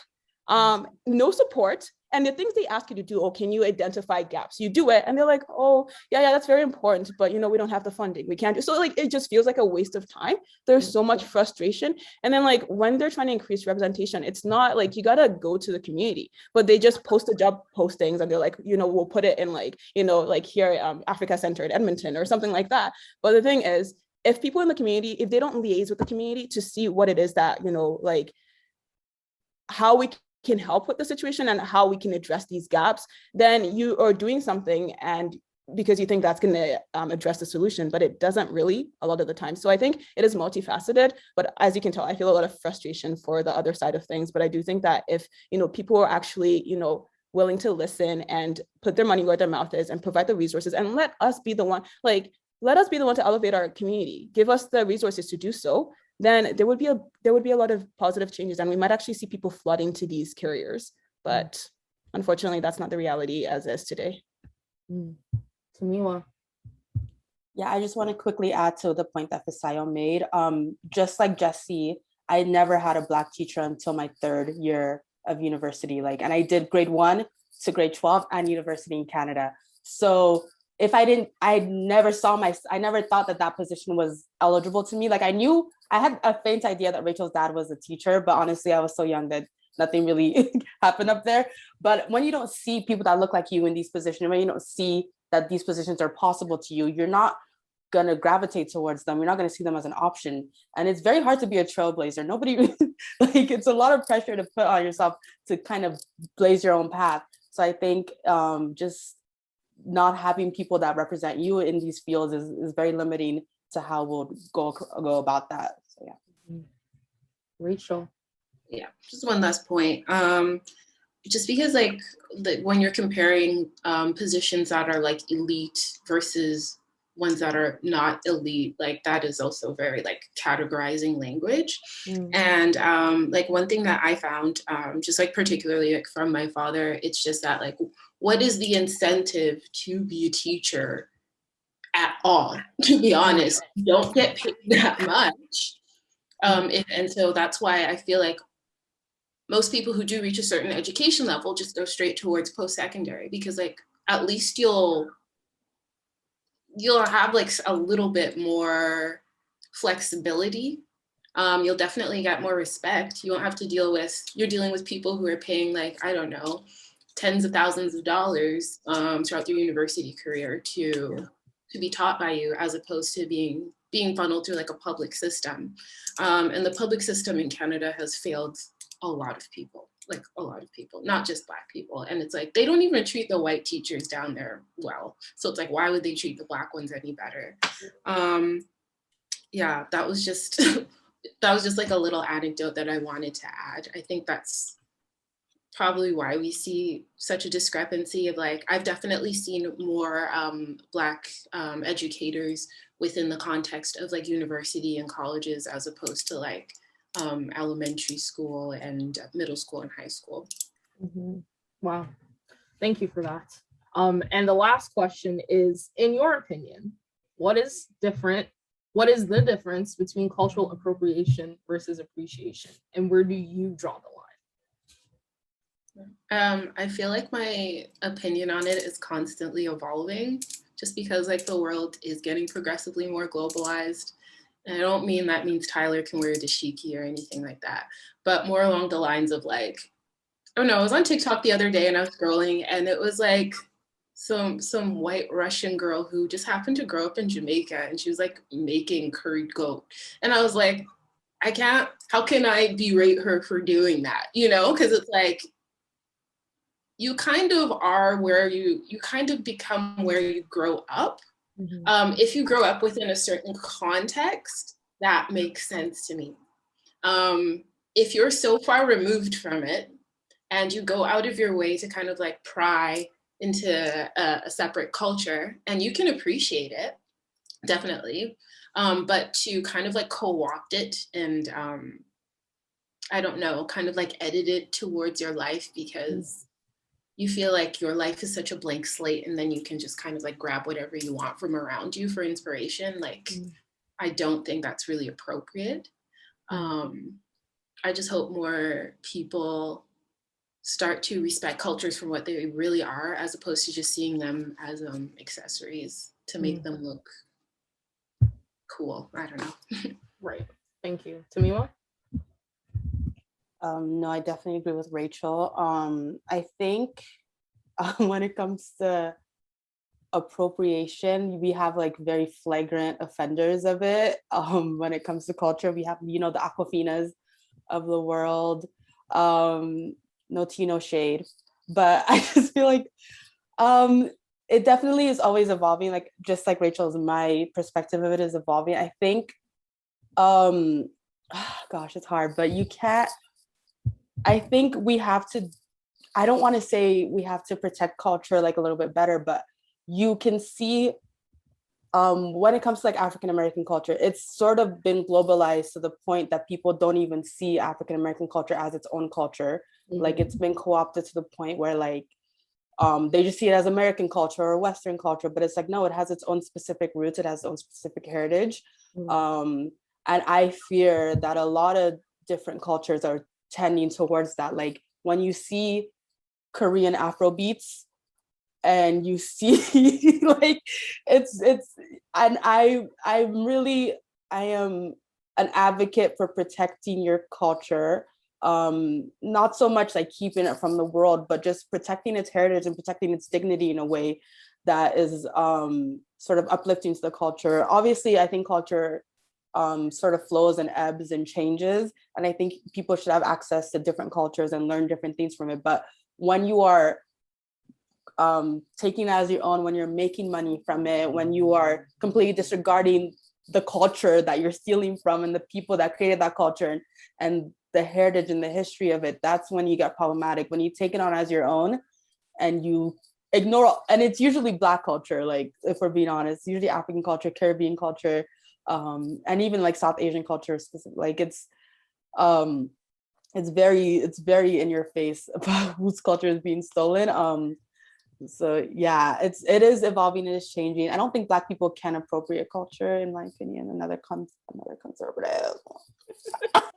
no support. And the things they ask you to do, oh, can you identify gaps? You do it, and they're like, oh, yeah, that's very important, but you know, we don't have the funding. We can't do so. Like, it just feels like a waste of time. There's so much frustration. And then like when they're trying to increase representation, it's not like you gotta go to the community, but they just post the job postings and they're like, you know, we'll put it in like, you know, like here, Africa Center in Edmonton or something like that. But the thing is, if people in the community, if they don't liaise with the community to see what it is that, you know, like how we can help with the situation and how we can address these gaps, then you are doing something and because you think that's going to address the solution, but it doesn't really a lot of the time. So I think it is multifaceted, but as you can tell, I feel a lot of frustration for the other side of things. But I do think that if, you know, people are actually, you know, willing to listen and put their money where their mouth is and provide the resources and let us be the one, like, let us be the one to elevate our community, give us the resources to do so, then there would be a lot of positive changes and we might actually see people flooding to these carriers. But unfortunately, that's not the reality as is today. Tamila. Yeah, I just want to quickly add to the point that Fisayo made. Just like Jessie, I never had a Black teacher until my 3rd year of university. Like, and I did grade 1 to grade 12 and university in Canada. So if I never thought that position was eligible to me. Like I had a faint idea that Rachel's dad was a teacher, but honestly, I was so young that nothing really happened up there. But when you don't see people that look like you in these positions, when you don't see that these positions are possible to you, you're not going to gravitate towards them. You're not going to see them as an option. And it's very hard to be a trailblazer. Nobody, like, it's a lot of pressure to put on yourself to kind of blaze your own path. So I think just not having people that represent you in these fields is very limiting to how we'll go about that. So yeah. Rachel. Yeah, just one last point. Just because like when you're comparing positions that are like elite versus ones that are not elite, like that is also very like categorizing language. And like one thing that I found, just like particularly like from my father, it's just that like, what is the incentive to be a teacher at all? To be honest, you don't get paid that much. And so that's why I feel like most people who do reach a certain education level just go straight towards post-secondary, because like at least you'll have like a little bit more flexibility. You'll definitely get more respect. You won't have to you're dealing with people who are paying like, I don't know, tens of thousands of dollars throughout their university career to to be taught by you, as opposed to being funneled through like a public system. And the public system in Canada has failed a lot of people, like a lot of people, not just Black people. And it's like, they don't even treat the white teachers down there well. So it's like, why would they treat the Black ones any better? Yeah, that was just, that was just like a little anecdote that I wanted to add. I think that's probably why we see such a discrepancy of like, I've definitely seen more Black educators within the context of like university and colleges, as opposed to like elementary school and middle school and high school. Mm-hmm. Wow, thank you for that. And the last question is, in your opinion, what is the difference between cultural appropriation versus appreciation, and where do you draw the line? I feel like my opinion on it is constantly evolving, just because like the world is getting progressively more globalized. And I don't mean that means Tyler can wear a dashiki or anything like that, but more along the lines of like, I don't know, I was on TikTok the other day and I was scrolling, and it was like some white Russian girl who just happened to grow up in Jamaica, and she was like making curried goat. And I was like, how can I berate her for doing that? You know, because it's like, you kind of are where you kind of become where you grow up. Mm-hmm. If you grow up within a certain context, that makes sense to me. If you're so far removed from it and you go out of your way to kind of like pry into a separate culture, and you can appreciate it, definitely, but to kind of like co-opt it and I don't know, kind of like edit it towards your life because you feel like your life is such a blank slate, and then you can just kind of like grab whatever you want from around you for inspiration. Like, I don't think that's really appropriate. I just hope more people start to respect cultures for what they really are, as opposed to just seeing them as accessories to make them look cool. I don't know. Right. Thank you. Tamima? No, I definitely agree with Rachel. I think when it comes to appropriation, we have like very flagrant offenders of it. When it comes to culture, we have, the Aquafinas of the world. No tea, no shade. But I just feel like it definitely is always evolving. Like, just like Rachel's, my perspective of it is evolving. I think, gosh, it's hard, but I think we have to, I don't want to say we have to protect culture like a little bit better, but you can see when it comes to like African-American culture, it's sort of been globalized to the point that people don't even see African-American culture as its own culture. Mm-hmm. Like, it's been co-opted to the point where like, they just see it as American culture or Western culture, but it's like, no, it has its own specific roots, it has its own specific heritage. Mm-hmm. And I fear that a lot of different cultures are tending towards that. Like, when you see Korean Afro beats and you see like it's and I am an advocate for protecting your culture, not so much like keeping it from the world, but just protecting its heritage and protecting its dignity in a way that is sort of uplifting to the culture. Obviously, I think culture sort of flows and ebbs and changes, and I think people should have access to different cultures and learn different things from it. But when you are taking it as your own, when you're making money from it, when you are completely disregarding the culture that you're stealing from and the people that created that culture and the heritage and the history of it, that's when you get problematic. When you take it on as your own and you ignore, and it's usually Black culture, like, if we're being honest, usually African culture, Caribbean culture, and even like South Asian culture specific. Like, it's very in your face about whose culture is being stolen. So yeah, it is evolving, it is changing. I don't think Black people can appropriate culture, in my opinion. Another conservative.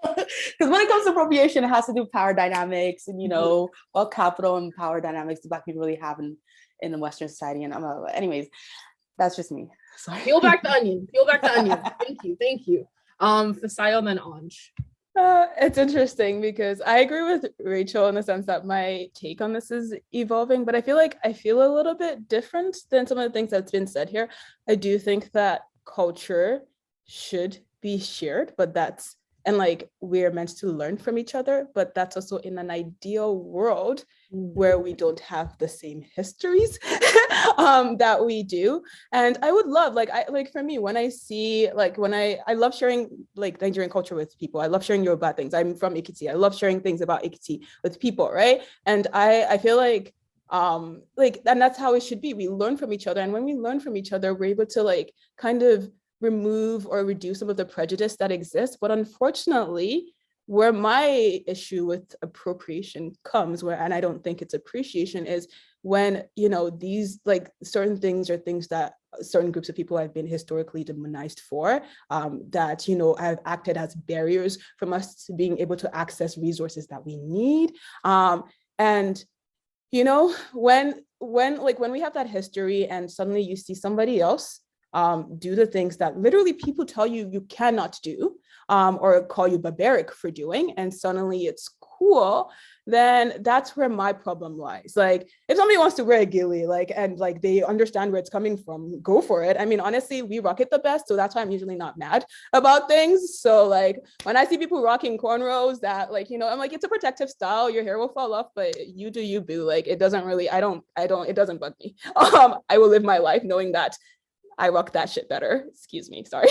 Because when it comes to appropriation, it has to do with power dynamics and what capital and power dynamics do Black people really have in the Western society. And anyways, that's just me. Sorry. Peel back the onion. Thank you. Fasayo, then Anj. It's interesting because I agree with Rachel in the sense that my take on this is evolving, but I feel like I feel a little bit different than some of the things that's been said here. I do think that culture should be shared, but that's, and like we're meant to learn from each other, but that's also in an ideal world where we don't have the same histories that we do. And I would love, like, I like for me, when I see, like, when I love sharing like Nigerian culture with people. I love sharing Yoruba things. I'm from A.C.E. I love sharing things about A.C.E. with people, right? And I feel like and that's how it should be. We learn from each other, and when we learn from each other, we're able to like kind of remove or reduce some of the prejudice that exists. But unfortunately, where my issue with appropriation comes, where, and I don't think it's appreciation, is when, you know, these like certain things are things that certain groups of people have been historically demonized for, that, you know, have acted as barriers from us to being able to access resources that we need. And you know, when we have that history and suddenly you see somebody else do the things that literally people tell you you cannot do, or call you barbaric for doing, and suddenly it's cool, then that's where my problem lies. Like, if somebody wants to wear a ghillie, like, and like they understand where it's coming from, go for it. I mean, honestly, we rock it the best, so that's why I'm usually not mad about things. So like when I see people rocking cornrows, that, like, you know, I'm like, it's a protective style, your hair will fall off, but you do you, boo. Like, it doesn't really, I don't, it doesn't bug me. I will live my life knowing that I rock that shit better. Excuse me, sorry.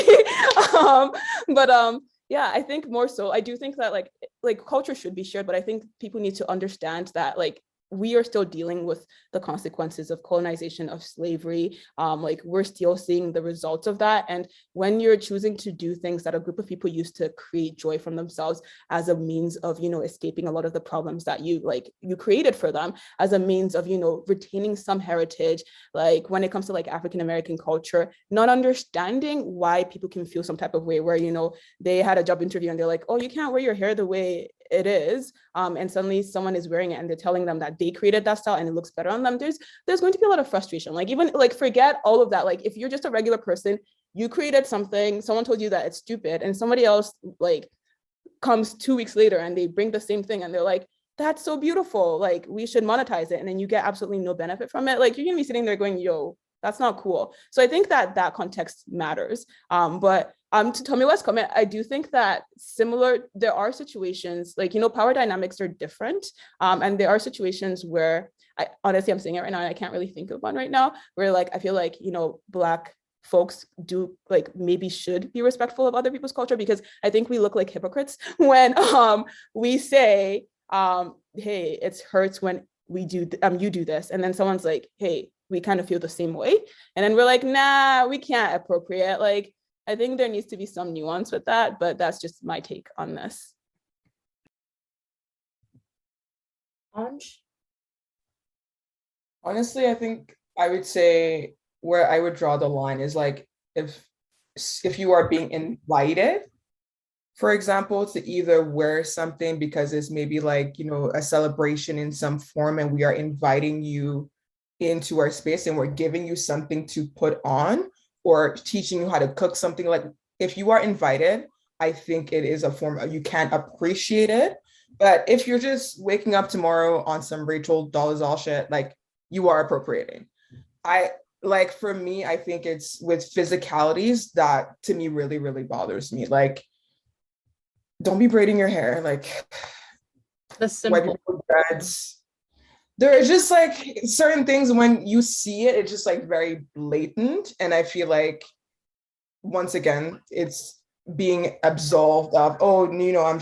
But yeah, I think more so, I do think that like culture should be shared, but I think people need to understand that like we are still dealing with the consequences of colonization, of slavery. Like, we're still seeing the results of that. And when you're choosing to do things that a group of people used to create joy from themselves as a means of, you know, escaping a lot of the problems that you created for them, as a means of, you know, retaining some heritage, like when it comes to like African American culture, not understanding why people can feel some type of way where, you know, they had a job interview and they're like, oh, you can't wear your hair the way it is, and suddenly someone is wearing it and they're telling them that they created that style and it looks better on them. There's going to be a lot of frustration. Like, even like, forget all of that. Like, if you're just a regular person, you created something, someone told you that it's stupid, and somebody else like comes 2 weeks later and they bring the same thing and they're like, that's so beautiful, like we should monetize it, and then you get absolutely no benefit from it. Like, you're gonna be sitting there going, yo, that's not cool. So I think that that context matters. But to Tommy West's comment, I do think that there are situations, like, you know, power dynamics are different. And there are situations where, honestly, I'm saying it right now and I can't really think of one right now, where like, I feel like, you know, Black folks do like maybe should be respectful of other people's culture, because I think we look like hypocrites when we say, hey, it hurts when we do you do this, and then someone's like, hey, we kind of feel the same way, and then we're like, nah, we can't appropriate. Like, I think there needs to be some nuance with that, but that's just my take on this. Honestly, I think I would say where I would draw the line is like, if you are being invited, for example, to either wear something because it's maybe like, you know, a celebration in some form, and we are inviting you into our space and we're giving you something to put on, or teaching you how to cook something, like, if you are invited, I think it is a form of, you can appreciate it. But if you're just waking up tomorrow on some Rachel Dolezal shit, like, you are appropriating. I like, for me, I think it's with physicalities that to me really, really bothers me. Like, don't be braiding your hair. Like, The white simple. people dreads. There are just like certain things when you see it, it's just like very blatant. And I feel like, once again, it's being absolved of, oh, you know,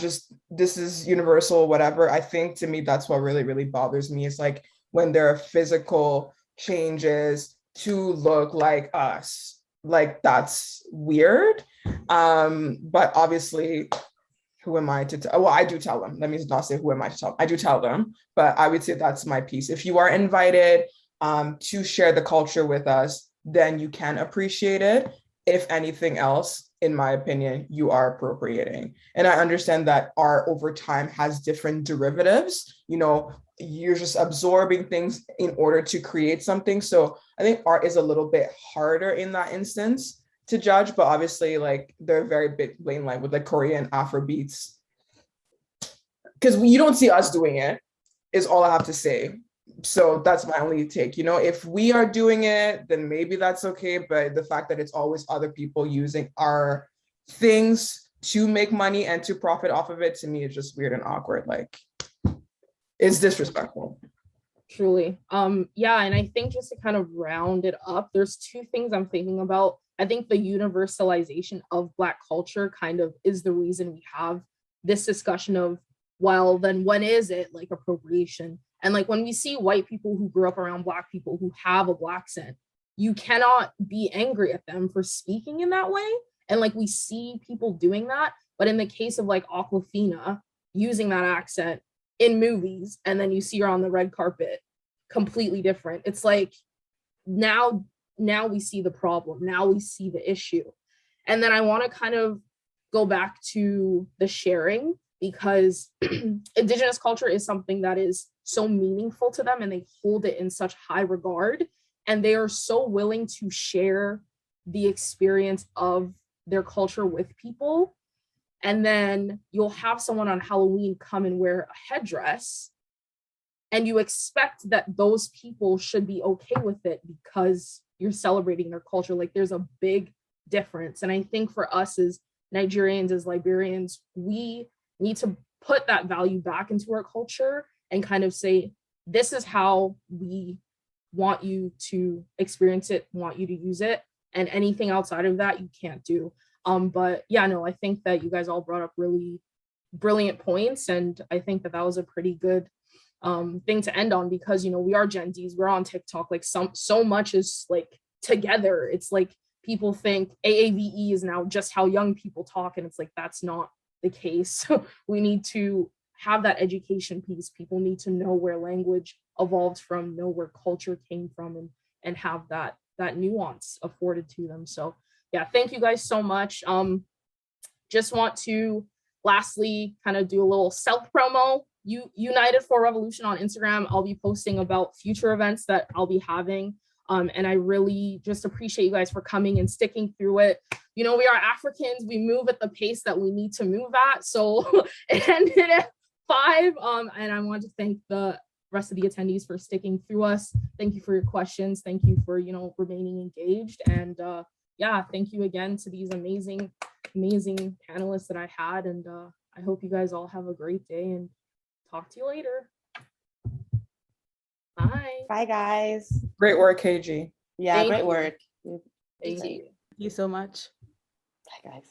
this is universal, whatever. I think to me, that's what really, really bothers me. It's like when there are physical changes to look like us, like, that's weird. But obviously, who am I to tell? Well, I do tell them. Let me not say who am I to tell. I do tell them, but I would say that's my piece. If you are invited to share the culture with us, then you can appreciate it. If anything else, in my opinion, you are appropriating. And I understand that art over time has different derivatives. You know, you're just absorbing things in order to create something. So I think art is a little bit harder in that instance to judge, but obviously, like, they're very big blatant line with like Korean Afro beats. because you don't see us doing it, is all I have to say. So that's my only take. You know, if we are doing it, then maybe that's okay. But the fact that it's always other people using our things to make money and to profit off of it, to me, is just weird and awkward. Like, it's disrespectful. Truly. Yeah, and I think just to kind of round it up, there's two things I'm thinking about. I think the universalization of Black culture kind of is the reason we have this discussion of, well, then when is it like appropriation? And like when we see white people who grew up around Black people who have a Black accent, you cannot be angry at them for speaking in that way. And like we see people doing that. But in the case of like Aquafina using that accent in movies, and then you see her on the red carpet, completely different. It's like now we see the problem. Now we see the issue. And then I want to kind of go back to the sharing, because Indigenous culture is something that is so meaningful to them and they hold it in such high regard. And they are so willing to share the experience of their culture with people. And then you'll have someone on Halloween come and wear a headdress, and you expect that those people should be okay with it because you're celebrating their culture. Like there's a big difference. And I think for us as Nigerians, as Liberians, we need to put that value back into our culture and kind of say, this is how we want you to experience it, want you to use it, and anything outside of that you can't do. But yeah, no, I think that you guys all brought up really brilliant points, and I think that was a pretty good thing to end on, because, you know, we are Gen Zs, we're on TikTok, like so much is like together. It's like people think AAVE is now just how young people talk, and it's like that's not the case. We need to have that education piece. People need to know where language evolved from, know where culture came from, and have that nuance afforded to them. So yeah, thank you guys so much. Just want to lastly kind of do a little self promo. United for Revolution on Instagram. I'll be posting about future events that I'll be having. And I really just appreciate you guys for coming and sticking through it. You know, we are Africans. We move at the pace that we need to move at. So it ended at 5. And I want to thank the rest of the attendees for sticking through us. Thank you for your questions. Thank you for, you know, remaining engaged. And yeah, thank you again to these amazing panelists that I had. And I hope you guys all have a great day, and talk to you later. Bye. Bye, guys. Great work, KG. Yeah, Thank great you. work. Thank you. Thank you so much. Bye, guys.